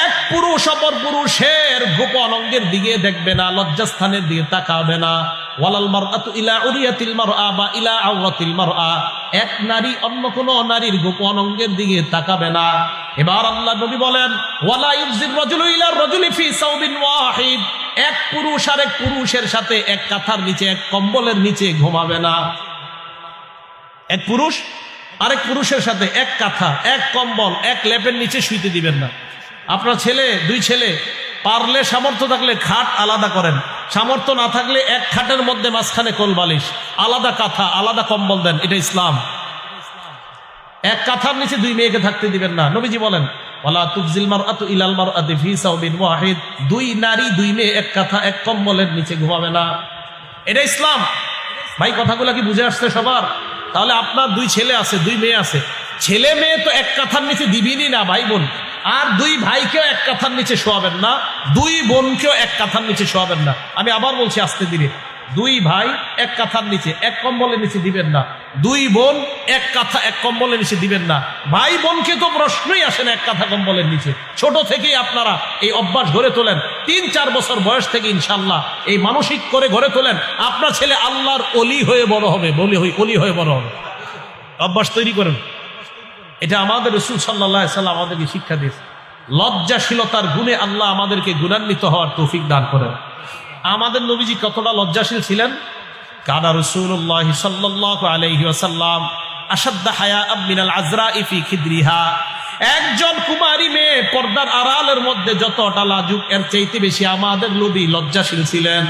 A: এক পুরুষ অপর পুরুষের গোপন অঙ্গের দিকে দেখবে না, লজ্জাস্থানের দিকে তাকাবে না। ওয়ালাল মারআতু ইলা উরিয়াতিল মারআ বা ইলা আওরাতিল মারআ, এক নারী অন্য কোন নারীর গোপন অঙ্গের দিকে তাকাবে না। এবার আল্লাহ নবী বলেন, ওয়ালা ইউজির রাজুলু ইলা রাজুলি ফি সাওবিন ওয়াহিদ, এক পুরুষ আরেক পুরুষের সাথে এক কাঁথার নিচে, এক কম্বলের নিচে ঘুমাবে না। এক পুরুষ আরেক পুরুষের সাথে এক কাঁথা, এক কম্বল, এক লেপের নিচে শুইতে দিবেন না। আপনার ছেলে, 2 ছেলে, পারলে সামর্থ্য থাকলে খাট আলাদা করেন, সামর্থ্য না থাকলে এক খাটের মধ্যে মাঝখানে কোল বালিশ, আলাদা কাঁথা, আলাদা কম্বল দেন, এটা ইসলাম। এক কাঁথার নিচে 2 মেয়েকে থাকতে দিবেন না। নবীজি বলেন, ওয়ালা তুফজিল মারআতু ইলাল মারআতি ফি সাওবিন ওয়াহিদ, 2 নারী 2 মেয়ে এক কাঁথা এক কম্বলের নিচে ঘুমাবে না, এটা ইসলাম। ভাই কথাগুলো কি বুঝে আসছে সবার? তাহলে আপনার 2 ছেলে আছে, 2 মেয়ে আছে, ছেলে মেয়ে তো এক কাঁথার নিচে দিবেনই না ভাই বোন, আর 2 ভাইকেও এক কাঁথার নিচে শোয়াবেন না, 2 বোনকেও এক কাঁথার নিচে শোয়াবেন না। আমি আবার বলছি আস্তে ধীরে, 2 ভাই এক কাঁথার নিচে এক কম্বলের নিচে দিবেন না, 2 বোন এক কাঁথা এক কম্বলের নিচে দিবেন না। ভাই বোনকে তো প্রশ্নই আসে না এক কাঁথা কম্বলের নিচে। ছোট থেকেই আপনারা এই অভ্যাস গড়ে তোলেন, 3-4 বছর বয়স থেকে ইনশাল্লাহ এই মানসিক করে গড়ে তোলেন, আপনার ছেলে আল্লাহর অলি হয়ে বড় হবে, অলি হয়ে বড় হবে। অভ্যাস তৈরি করেন। এটা আমাদের রাসূল সাল্লাল্লাহু আলাইহি সাল্লাম আমাদেরকে শিক্ষা দিয়েছে। লজ্জাশীলতার গুণে আল্লাহ আমাদেরকে গুণান্বিত হওয়ার তৌফিক দান করেন। আমাদের নবীজি কতটা লজ্জাশীল ছিলেন? কানা রাসূলুল্লাহ সাল্লাল্লাহু আলাইহি ওয়াসাল্লাম আশাদ্দা হায়াআম মিনাল আযরা'i ফি খিদরিহা, একজন কুমারী মেয়ে পর্দার আড়ালের মধ্যে যতটা লাজুক, এর চাইতে বেশি আমাদের নবী লজ্জাশীল ছিলেন।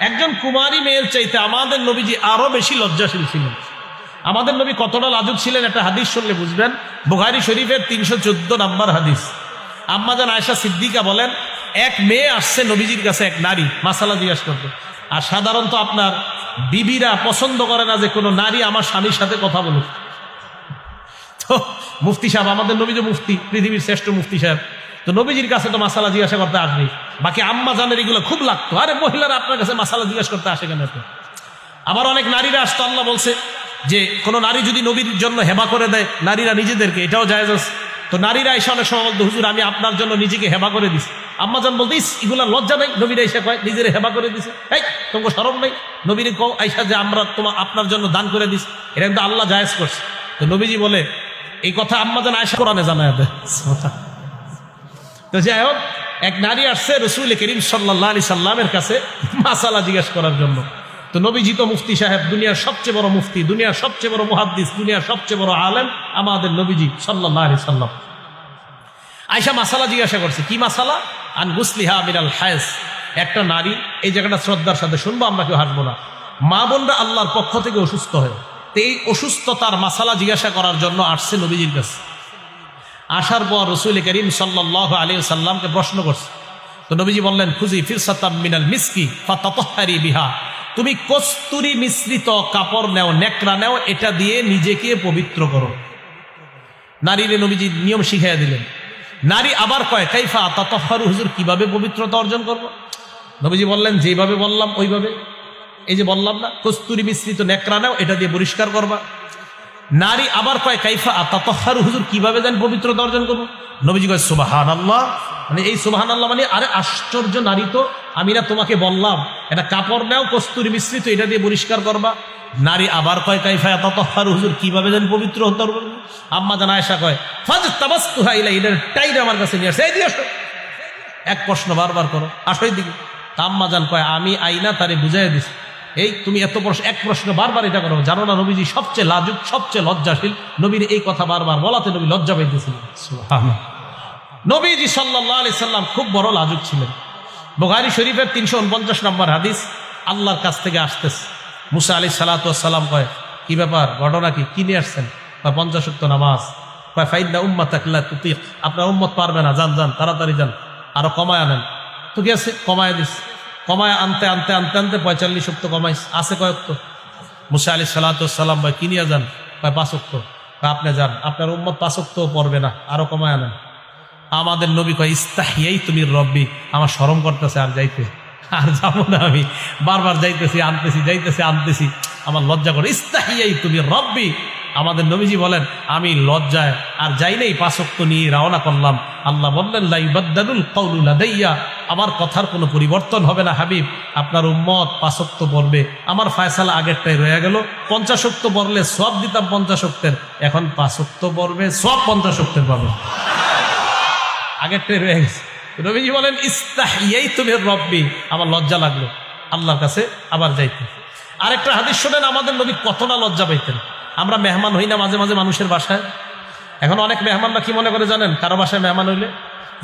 A: একজন কুমারী মেয়ের চাইতে আমাদের নবীজি আরো বেশি লজ্জাশীল ছিলেন। আমাদের নবী কতটা লাজুক ছিলেন একটা হাদিস শুনলে বুঝবেন। বুখারী শরীফের 314 নম্বর হাদিস। আম্মা জান আয়েশা সিদ্দিকা বলেন, এক মেয়ে আসছে নবীজির কাছে, এক নারী মাসালা জিজ্ঞাসা করতে। আর সাধারণত আপনার বিবিরা পছন্দ করে না যে কোনো নারী আমার স্বামীর সাথে কথা বলুক। তো মুফতি সাহেব, আমাদের নবী যে মুফতি, পৃথিবীর শ্রেষ্ঠ মুফতি সাহেব, তো নবীজির কাছে তো মাসালা জিজ্ঞাসা করতে আসবে। বাকি আম্মা জানের এগুলো খুব লাগতো, আরে মহিলারা আপনার কাছে মাসালা জিজ্ঞাসা করতে আসে কেন? আবার অনেক নারীরা আসতো, আল্লাহ বলছে যে কোনো নারী যদি নবীর জন্য হেবা করে দেয় নারীরা নিজেদেরকে, এটাও জায়েজ আছে। তো নারীরা এসে অনেক সময় বলতো, হুজুর আমি আপনার জন্য নিজেকে হেবা করে দিছি। আম্মাজান বলতে, এগুলা লজ্জা নাই? নবীরা এসে কয় নিজের হেবা করে দিছে, এই তোমাকে শরম নেই? নবীর কও আইসা যে আমরা আপনার জন্য দান করে দিস, এটা কিন্তু আল্লাহ জায়েজ করছে। তো নবীজি বলে এই কথা আম্মাজান আয়েশা কোরআনে জানায় দেয়। তো যাই হোক, এক নারী আসছে রসুল করিম সাল্লাল্লাহু আলাইহি সাল্লামের কাছে মাসালা জিজ্ঞেস করার জন্য। তো নবীজি তো মুফতি সাহেব, দুনিয়ার সবচেয়ে বড় মুফতি, দুনিয়ার সবচেয়ে বড় মুহাদ্দিস, দুনিয়ার সবচেয়ে বড় আলেম আমাদের নবীজি সাল্লাল্লাহু আলাইহি সাল্লাম। আয়েশা মাসালা জিজ্ঞাসা করছে, কি মাসালা? আন গুসলিহা মিনাল হায়জ। একটা নারী, এই জায়গাটা শ্রদ্ধার সাথে শুনবো, আমরা কেউ হাসবো না। মা বোনরা আল্লাহর পক্ষ থেকে অসুস্থ হয়, তো এই অসুস্থতার মাসালা জিজ্ঞাসা করার জন্য আসছে নবীজির কাছে। আসার পর রসুল করিম সাল্লাল্লাহু আলাইহি সাল্লামকে প্রশ্ন করছে। তো নবীজি বললেন, খুজি ফিরসাতাম মিনাল মিসকি ফাতাতাহহারি বিহা। তুমি কস্তুরী মিশ্রিত কাপড় নেও, নেকড়া নেও, এটা দিয়ে নিজেকে পবিত্র করো। নারীরে নবীজি নিয়ম শিখাইয়া দিলেন। নারী আবার কয়, কাইফা তাতাহহারু, হুজুর কিভাবে পবিত্রতা অর্জন করব? নবীজি বললেন, যেভাবে বললাম ওইভাবে। এই যে বললাম না, কস্তুরী মিশ্রিত নেকড়া নাও, এটা দিয়ে পরিষ্কার করবা। নারী আবার কয়, কাইফা তাতাহহারু, হুজুর কিভাবে যেন পবিত্রতা অর্জন করবো? নবীজি কয়, সুবহানাল্লাহ। মানে এই সুবহানাল্লাহ মানে, আরে আশ্চর্য নারী তো, আমি না তোমাকে বললাম এটা কাপড় নাও কস্তুরী মিশ্রিত, এটা দিয়ে পরিষ্কার করবা। নারী আবার কয়, কাইফা তাতাহহারু, হুজুর কিভাবে যেন পবিত্র হতে পারবো? আম্মা জান আয়েশা কয়, ফাজতাবাসতুহা ইলাইহি, এটার টাইট আমার কাছে নিয়ে আসে, এই দিয়ে আসো। এক প্রশ্ন বারবার করো, আসো এইদিকে। আম্মা জান কয়, আমি আইনা তারে বুঝাই দিছি, এই তুমি এত প্রশ্ন, এক প্রশ্ন বারবার এটা করো। জানো না নবীজি সবচেয়ে লাজুক, সবচেয়ে লজ্জাশীল, নবীর এই কথা বারবার বলাতে নবী লজ্জা পাইতেছিলেন। সুবহানাল্লাহ। নবীজি সাল্লাল্লাহু আলাইহি সাল্লাম খুব বড় লাজুক ছিলেন। বুখারী শরীফের 349 নম্বর হাদিস, আল্লাহর কাছ থেকে আসতেছে। মুসা আলাইহিস সালাতু ওয়াস সালাম কয়, কি ব্যাপার, ঘটনা কি, কি নিয়ে আসছেন? কয় 50 ওয়াক্ত নামাজ। কয় ফাইন্না উম্মাতাক লা তুতিক, আপনার উম্মত পারবে না, যান যান তাড়াতাড়ি যান, আরো কমায় আনেন। তো কি আছে, কমায় দিস। কমায় আনতে আনতে আনতে আনতে 45 ওয়াক্ত কমাইস, আছে কয় ওয়াক্ত? মুসা আলাইহিস সালাতু ওয়াস সালাম ভাই কি নিয়ে যান? কয় 5 ওয়াক্ত। আপনি যান, আপনার উম্মত 5 ওয়াক্তও পড়বে না, আরো কমায় আনেন। আমাদের নবী কয়, ইস্তাহিয়াই তুমি রব্বি, আমার শরম করতেছে আর যাইতে, আর যাবো না আমি, বারবার যাইতেছি আনতেছি, যাইতেছি আনতেছি, আমার লজ্জা করে। ইস্তাহিয়াই তুমি রব্বি। আমাদের নবীজি বলেন, আমি লজ্জায় আর যাই নাই, 5 ওয়াক্ত নিয়ে রওনা করলাম। আল্লাহ বললেন, লা ইবাদদালুল কাউলু লাদাইয়া, আমার কথার কোনো পরিবর্তন হবে না হাবিব, আপনার উম্মত 5 ওয়াক্ত পড়বে। আমার ফয়সালা আগেরটাই রয়ে গেল, 50 ওয়াক্ত পড়লে সওয়াব দিতাম 50 ওয়াক্তের, এখন 5 ওয়াক্ত পড়বে, সওয়াব 50 ওয়াক্তের পাবে, আগেরটাই রয়ে গেছে। নবীজি বলেন, ইস্তাহিয়াই তুমি রব্বি, আমার লজ্জা লাগলো আল্লাহর কাছে আবার যাইতে। আরেকটা হাদিস শোনেন, আমাদের নবী কতটা লজ্জা পাইতেন। আমরা মেহমান হই না মাঝে মাঝে মানুষের বাসায়? এখন অনেক মেহমানরা কি মনে করে জানেন, কারো বাসায় মেহমান হইলে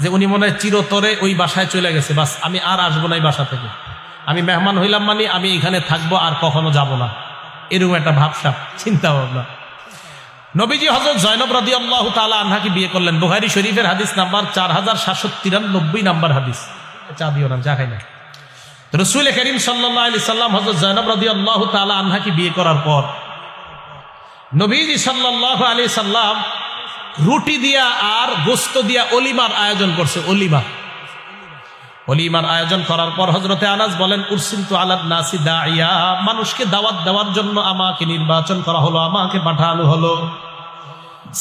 A: যে উনি মনে হয় চিরতরে ওই বাসায় চলে গেছে, বাস আমি আর আসবো না এই বাসা থেকে, আমি মেহমান হইলাম মানে আমি এখানে থাকবো আর কখনো যাব না, এরকম একটা ভাবসাব চিন্তা ভাবনা। নবীজি হযরত জয়নব রাদিয়াল্লাহু তাআলা আনহাকে বিয়ে করলেন। বুখারী শরীফের হাদিস নাম্বার 4793 নাম্বার হাদিস। চা দিও না, চা খাই না। রাসূল করিম সাল্লাল্লাহু আলাইহি সাল্লাম হযরত জয়নব রাদিয়াল্লাহু তাআলা আনহাকে বিয়ে করার পর নবীজি সাল্লাল্লাহু আলাইহি সাল্লাম রুটি দিয়া আর গোশত দিয়া অলিমার আয়োজন করছে। অলিমার আয়োজন করার পর হযরতে আনাস বলেন, উরসিলতু আলান নাসি দাইয়া, মানুষকে দাওয়াত দেওয়ার জন্য আমাকে নির্বাচন করা হলো, আমাকে পাঠানো হলো।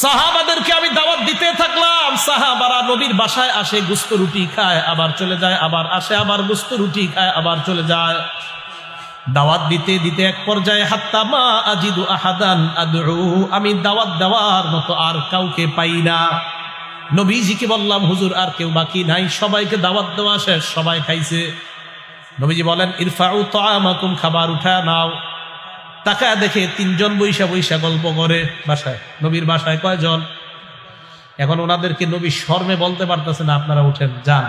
A: সাহাবাদেরকে আমি দাওয়াত দিতে থাকলাম। সাহাবারা নবীর বাসায় আসে, গোশত রুটি খায়, আবার চলে যায়, আবার আসে, আবার গোশত রুটি খায়, আবার চলে যায়। দাওয়াত দিতে দিতে এক পর্যায়ে হাত্তা মা আজিদু আহাদান আদউ, আমি দাওয়াত দেওয়ার মতো আর কাউকে পাই না। নবীজিকে বললাম, হুজুর আর কেউ বাকি নাই, সবাইকে দাওয়াত দেওয়া শেষ, সবাই খাইছে। নবীজি বলেন, ইরফাউ তাআমাকুম, খাবার উঠায় নাও। তাকায় দেখে 3 জন বৈশা বৈশা গল্প করে বাসায়। নবীর বাসায় কয়জন? এখন ওনাদেরকে নবী শর্মে বলতে পারতেছে না, আপনারা উঠেন যান।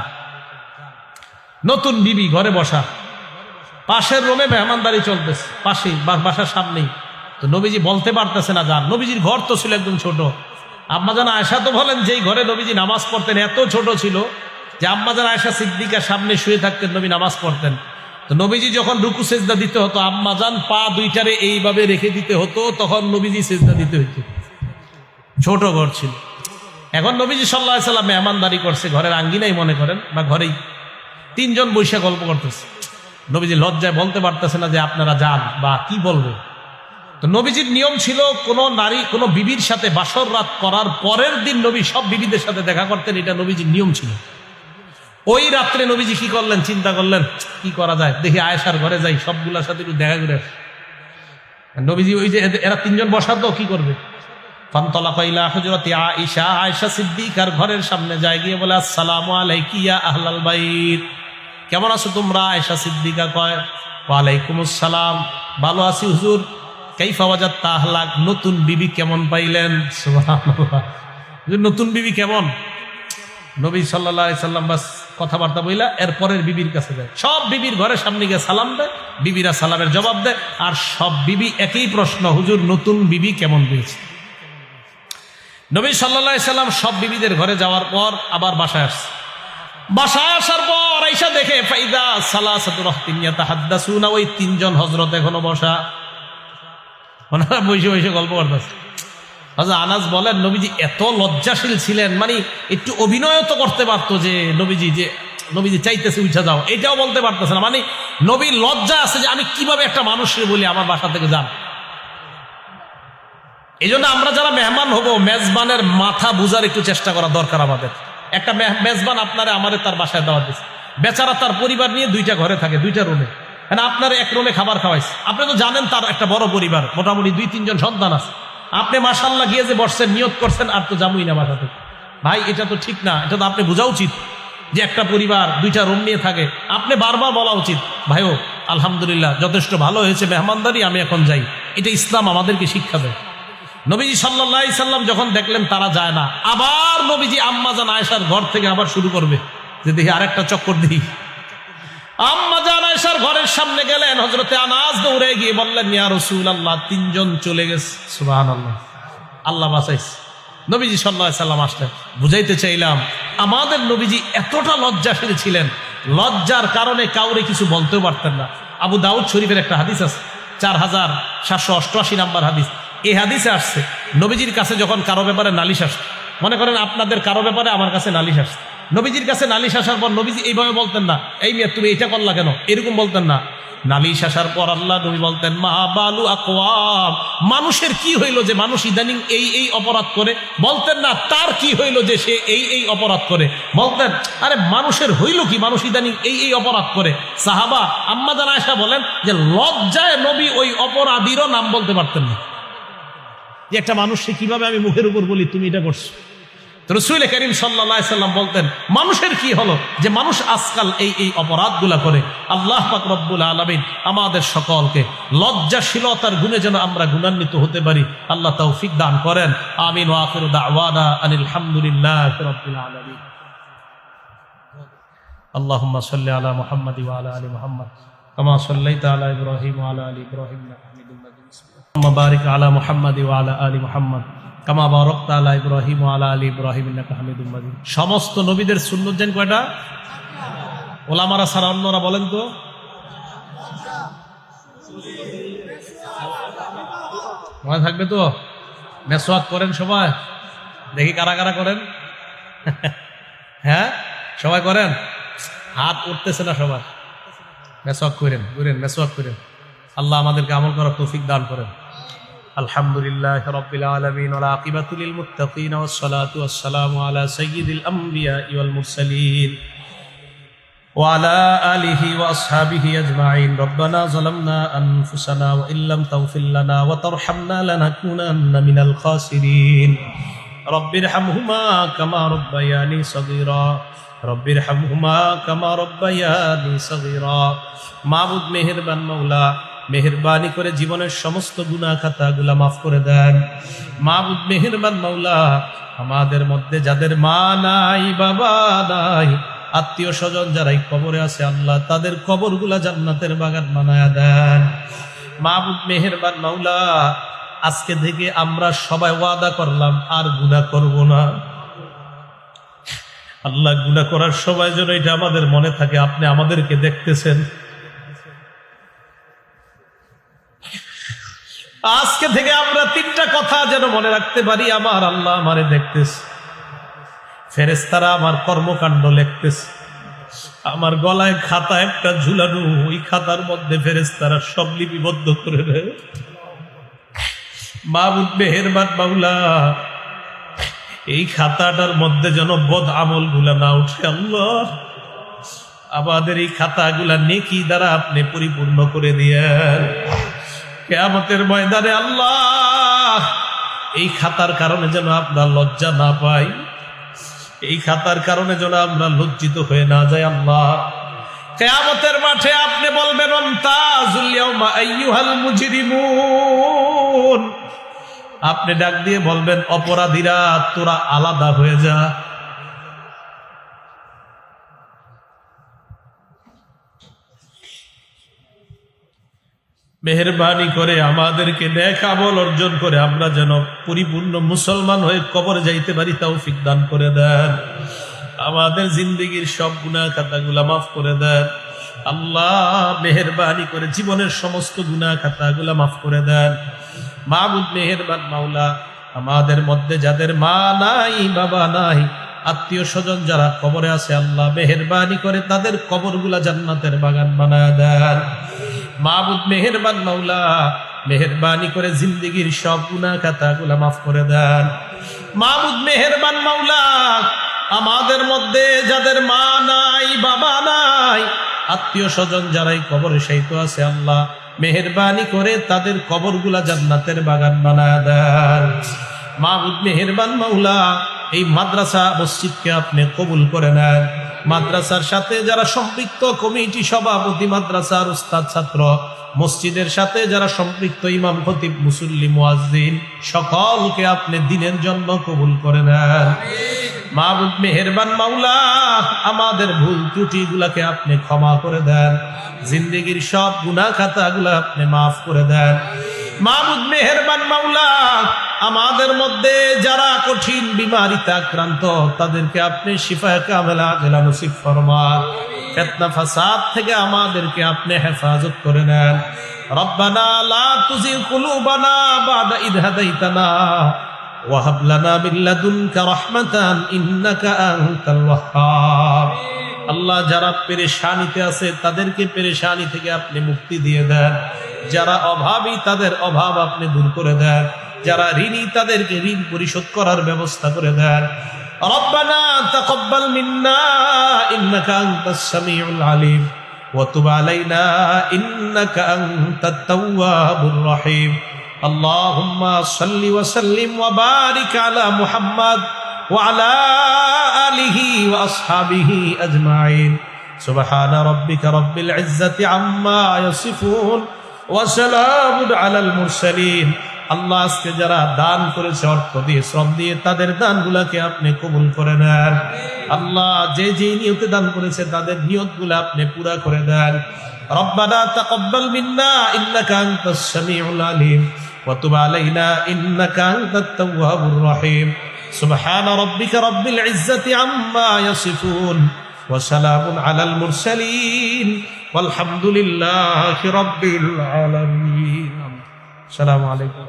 A: নতুন বিবি ঘরে বসা, পাশের রুমে মেহমানদারি চলতেছে, পাশেই বাসার সামনেই। তো নবীজি বলতে পারতেছে না যান। নবীজির ঘর তো ছিল একদম ছোট। আম্মাজান আয়েশা তো বলেন, যেই ঘরে নবীজি নামাজ পড়তেন এত ছোট ছিল যে আম্মাজান আয়েশা সিদ্দিকার সামনে শুয়ে থাকতেন, নবী নামাজ পড়তেন। তো নবীজি যখন রুকু সেজদা দিতে হতো, আম্মাজান পা দুইটারে এইভাবে রেখে দিতে হতো, তখন নবীজি সেজদা দিতে হতো। ছোট ঘর ছিল। এখন নবীজি সাল্লাল্লাহু আলাইহি সাল্লাম মেহমানদারি করছে, ঘরের আঙ্গিনাই মনে করেন বা ঘরেই 3 জন বৈশা গল্প করতেছে। নবীজি লজ্জায় বলতে পারতেছে না যে আপনারা যান বা কি বলবে। তো নবীজির নিয়ম ছিল কোন নারী কোন বিবির সাথে বাসর রাত করার পরের দিন নবী সব বিবিদের সাথে দেখা করতেন, এটা নবীজির নিয়ম ছিল। ওই রাত্রে নবীজি কি করলেন, চিন্তা করলেন কি করা যায়, দেখি আয়েশার ঘরে যাই, সবগুলার সাথে একটু দেখা করে আসি। নবীজি ওই যে এরা তিনজন বসা তো কি করবে, ফানতালাকা ইলা হুজরাতি আয়েশা, আয়েশা সিদ্দিকার ঘরের সামনে যায়, গিয়ে বলে আসসালামু আলাইকি ইয়া আহলাল বাইত, কেমন আছো তোমরা? আয়েশা সিদ্দিকা কয় ওয়া আলাইকুমুস সালাম, ভালো আছি হুজুর। কাইফা ওয়াজাদতা আহলাক, নতুন বিবি কেমন পাইলেন? সুবহানাল্লাহ, নতুন বিবি কেমন? নবী সাল্লাল্লাহু আলাইহি সাল্লাম বাস কথাবার্তা বইলা এরপরের বিবির কাছে যায়, সব বিবির ঘরের সামনে গিয়ে সালাম দেয়, বিবিরা সালামের জবাব দেয়, আর সব বিবি একই প্রশ্ন, হুজুর নতুন বিবি কেমন পেয়েছে? নবী সাল্লাল্লাহু আলাইহি সাল্লাম সব বিবিদের ঘরে যাওয়ার পর আবার বাসায় আসছে। বাসায় আসার পর আয়েশা দেখে ফাইদা সালাসাতু রাহতিন ইয়াতাহাদ্দাসুনা, ওই তিনজন হযরত এখনো বসা, ওনারা বসে বসে গল্প করতেছে। হযরত আনাস বলেন নবীজি এত লজ্জাশীল ছিলেন, মানে একটু অভিনয় তো করতে পারতো যে নবীজি চাইতেছে উঠা যাও, এটাও বলতে পারতেছে না, মানে নবীর লজ্জা আছে যে আমি কিভাবে একটা মানুষকে বলি আমার বাসা থেকে যান। এই জন্য আমরা যারা মেহমান হব, মেজবানের মাথা বুঝার একটু চেষ্টা করা দরকার আমাদের। একটা মেজবান আপনারে আমাদের তার বাসায় দাওয়াত দিচ্ছে, বেচারা তার পরিবার নিয়ে দুইটা ঘরে থাকে, দুইটা রুমে, আপনার এক রুমে খাবার খাওয়াইছে, আপনি তো জানেন তার একটা বড় পরিবার, মোটামুটি 2-3 জন সন্তান আছে, আপনি মাশাআল্লাহ গিয়ে যে বসছেন, নিয়ত করছেন আর তো যাবই না বাসা থেকে, ভাই এটা তো ঠিক না, এটা তো আপনি বোঝা উচিত যে একটা পরিবার দুইটা রুম নিয়ে থাকে, আপনি বারবার বলা উচিত ভাইও আলহামদুলিল্লাহ যথেষ্ট ভালো হয়েছে মেহমানদারি, আমি এখন যাই। এটা ইসলাম আমাদেরকে শিক্ষা দেয়। নবীজি সাল্লাল্লাহু আলাইহি সাল্লাম যখন দেখলেন তারা যায় না, আবার নবীজি আম্মাজান আয়েশার ঘর থেকে আবার শুরু করবে যে দেখি আরেকটা চক্কর দিই। আম্মাজান আয়েশার ঘরের সামনে গেলেন, হযরতে আনাস দৌড়ে গিয়ে বললেন ইয়া রাসূলুল্লাহ, তিনজন চলে গেছে। সুবহানাল্লাহ, আল্লাহ বাঁচাইছে। নবীজি সাল্লাল্লাহু আলাইহি সাল্লাম আসলেন, বুঝাইতে চাইলাম আমাদের নবীজি এতটা লজ্জাশীল ছিলেন, লজ্জার কারণে কাউরে কিছু বলতেও পারতেন না। আবু দাউদ শরীফের একটা হাদিস আছে, 4788 নাম্বার হাদিস। এই হাদিসে আসছে নবীজির কাছে যখন কারো ব্যাপারে নালিশ আসছে, মনে করেন আপনাদের কারো ব্যাপারে আমার কাছে নালিশ আসছে, নবীজির কাছে নালিশ আসার পর নবীজি এইভাবে বলতেন না, এই মেয়ে তুমি এটা করলা কেন, এরকম বলতেন না। নালিশ আসার পর আল্লাহ নবী বলতেন মা বালু আকওয়াম, মানুষের কি হইলো যে মানুষ ইদানিং এই অপরাধ করে, বলতেন না তার কি হইলো যে সে এই অপরাধ করে, বলতেন আরে মানুষের হইল কি, মানুষ ইদানিং এই অপরাধ করে। সাহাবা আম্মাজান আয়েশা বলেন যে লজ্জায় নবী ওই অপরাধীরও নাম বলতে পারতেন না, যে একটা মানুষ সে কিভাবে আমি মুখের উপর বলি তুমি এটা করছো। তো রাসূল করিম সাল্লাল্লাহু আলাইহি সাল্লাম বলতেন মানুষের কি হলো যে মানুষ আজকাল এই অপরাধগুলা করে। আল্লাহ পাক রব্বুল আলামিন আমাদের সকলকে লজ্জাশীলতার গুণে যেন আমরা গুণান্বিত হতে পারি, আল্লাহ তৌফিক দান করেন। আমিন ওয়া আখিরু দাওয়ানা আনিল হামদুলিল্লাহি রাব্বিল আলামিন। আল্লাহুম্মা সাল্লি আলা মুহাম্মাদি ওয়া আলা আলি মুহাম্মাদ কামা সাল্লাইতা আলা ইব্রাহিম ওয়া আলা আলি ইব্রাহিম ইন্নাকা হামিদুম মাজিদ। আল্লাহুম্মা বারিক আলা মুহাম্মাদি ওয়া আলা আলি মুহাম্মাদ কামা বারাকতা আলা ইব্রাহিম ওয়া আলা আলি ইব্রাহিম ইন্নাকা হামিদুম মাজিদ। সমস্ত নবীদের সুন্নাত জানেন কয়টা? ওলামারা ছাড়া অন্যরা বলেন তো? মনে থাকবে তো? মেসওয়াক করেন সবাই? দেখি কারা কারা করেন। হ্যাঁ সবাই করেন? হাত উঠতেছে না সবার। মেসওয়াক করেন, মেসওয়াক করেন। আল্লাহ আমাদেরকে আমল করার তৌফিক দান করেন। আলহামদুলিল্লাহ রাব্বিল আলামিন ওয়াল আকিবাতু লিল মুত্তাকিন ওয়াস সালাতু ওয়াস সালামু আলা সাইয়্যিদিল আমবিয়া ওয়াল মুরসালিন ওয়া আলা আলিহি ওয়া আসহাবিহি আজমাইন। রব্বানা যালামনা আনফুসানা ওয়া ইল্লাম তাগফির লানা ওয়া তারহামনা লানাকুনান্না মিনাল খাসিরিন। রব্বিরহামহুমা কামা রাব্বায়ানি সাগীরা, রব্বিরহামহুমা কামা রাব্বায়ানি সাগীরা। মাবুদ মেহেরবান মাওলা, মেহেরবানি করে জীবনের সমস্ত গুনাহ খাতাগুলা মাফ করে দেন। মাবুদ মেহেরবান মাওলা, আমাদের মধ্যে যাদের মা নাই বাবা নাই, আত্মীয় স্বজন যারা এই কবরে আছে আল্লাহ তাদের কবরগুলা জান্নাতের বাগান বানায়া দেন। মাবুদ মেহেরবান মাওলা, আজকে থেকে আমরা সবাই ওয়াদা করলাম আর গুনাহ করব না। আল্লাহ গুনাহ করার সময় যেন এটা আমাদের মনে থাকে আপনি আমাদেরকে দেখতেছেন। আজকে থেকে আমরা 3টা কথা যেন মনে রাখতে পারি, আমার আল্লাহ আমারে দেখতেছে, ফেরেশতারা আমার কর্মকাণ্ড লিখতেছে, আমার গলায় খাতা একটা ঝুলানো, ওই খাতার মধ্যে ফেরেশতারা সব লিপিবদ্ধ করে দেয়। মাবুদ মেহেরবান মাওলা, এই খাতাটার মধ্যে যেন বদ আমল গুলা না উঠে আল্লাহ। আমাদের এই খাতাগুলা নেকি দ্বারা আপনি পরিপূর্ণ করে দিয়েন। কিয়ামতের ময়দানে আল্লাহ এই খাতার কারণে যেন আপনার লজ্জা না পাই, এই খাতার কারণে যেন আমরা লজ্জিত হয়ে না যাই আল্লাহ। কিয়ামতের মাঠে আপনি বলবেন আমতাজুল ইয়াউমা আইয়ুহাল মুজরিমুন, আপনি ডাক দিয়ে বলবেন অপরাধীরা তোরা আলাদা হয়ে যা। মেহেরবানি করে আমাদেরকে নেক আমল অর্জন করে আমরা যেন পরিপূর্ণ মুসলমান হয়ে কবরে যাইতে পারি তৌফিক দান করে দেন। আমাদের জিন্দেগির সব গুনাহ খাতাগুলা মাফ করে দেন আল্লাহ। মেহেরবানি করে জীবনের সমস্ত গুনাহ খাতাগুলা মাফ করে দেন। মাবুদ মেহেরবান মাওলা, আমাদের মধ্যে যাদের মা নাই বাবা নাই আত্মীয় স্বজন যারা কবরে আছে আল্লাহ মেহেরবানি করে তাদের কবরগুলা জান্নাতের বাগান বানায় দেন। মাবুদ মেহেরবান মাওলা, মেহেরবানি করে জিন্দেগির সব গুনাহ খাতাগুলা মাফ করে দেন। মাবুদ মেহেরবান মাওলা, আমাদের মধ্যে যাদের মা নাই বাবা নাই আত্মীয় স্বজন যারাই কবরে শায়িত আছে আল্লাহ মেহেরবানি করে তাদের কবরগুলা জান্নাতের বাগান বানায় দেন। মাবুদ মেহেরবান মাওলা, এই মাদ্রাসা মসজিদকে আপনি কবুল করে নেন। মাদ্রাসার সাথে যারা সম্পৃক্ত কমিটি সভাপতি, মাদ্রাসার উস্তাদ ছাত্র, মসজিদের সাথে যারা সম্পৃক্ত ইমাম খতিব মুসল্লি মুয়াজ্জিন সকলকে আপনি দিনের জন্য কবুল করে নেন। মাবুদ মেহেরবান মাওলা, আমাদের ভুল ত্রুটি গুলাকে আপনি ক্ষমা করে দেন। জিন্দেগির সব গুনাহ খাতাগুলো আপনি মাফ করে দেন। মাবুদ মেহেরবান মাওলা, আমাদের মধ্যে যারা কঠিন বিমারিতে আক্রান্ত তাদেরকে আপনি শিফায়ে কামেলা আজলা নসিব ফরমান। ফিতনা ফাসাদ থেকে আমাদেরকে আপনি হেফাজত করে নেন। রব্বানা লা তুজিগ কুলুবানা বাদা ইদ হাদাইতানা ওয়া হাব লানা মিন লাদুনকা রাহমাতান ইন্নাকা আনতাল ওয়াহ্হাব। আল্লাহ, যারা পেরেশানিতে আছে তাদেরকে পেরেশানি থেকে আপনি মুক্তি দিয়ে দেন। যারা অভাবী তাদের অভাব আপনি দূর করে দেন। যারা ঋণী তাদেরকে ঋণ পরিশোধ করার ব্যবস্থা করে দেন। রব্বানা তাকাব্বাল মিন্না ইন্নাকা আনতাস সামিউল আলিম ওয়া তুব আলাইনা ইন্নাকা আনতাত তাওয়াবুর রহিম। আল্লাহুম্মা সাল্লি ওয়া সাল্লিম ওয়া বারিক আলা মুহাম্মাদ ওয়া আলা আলিহি ওয়া আসহাবিহি আজমাইন। সুবহানা রাব্বিকা রাব্বিল ইজ্জাতি আম্মা ইয়াসিফুন ওয়া সালামুন আলাল মুরসালিন। আল্লাহ, আজকে যারা দান করেছে অর্থ দিয়ে শ্রম দিয়ে তাদের দানগুলাকে আপনি কবুল করে নেন। আল্লাহ, যে যে নিয়তে দান করেছে তাদের নিয়তগুলো আপনি পুরা করে দেন। রব্বানা তাকাব্বাল মিন্না ইন্নাকা আনতাস সামিউল আলিম ওয়া তুব আলাইনা ইন্নাকা আনতাত তাওয়াবুর রহিম। সুবহানা রাব্বিকা রাব্বিল ইজ্জাতি আম্মা ইয়াসিফুন ওয়া সালামুন আলাল মুরসালিন ওয়ালহামদুলিল্লাহি রাব্বিল আলামিন। আসসালামু আলাইকুম।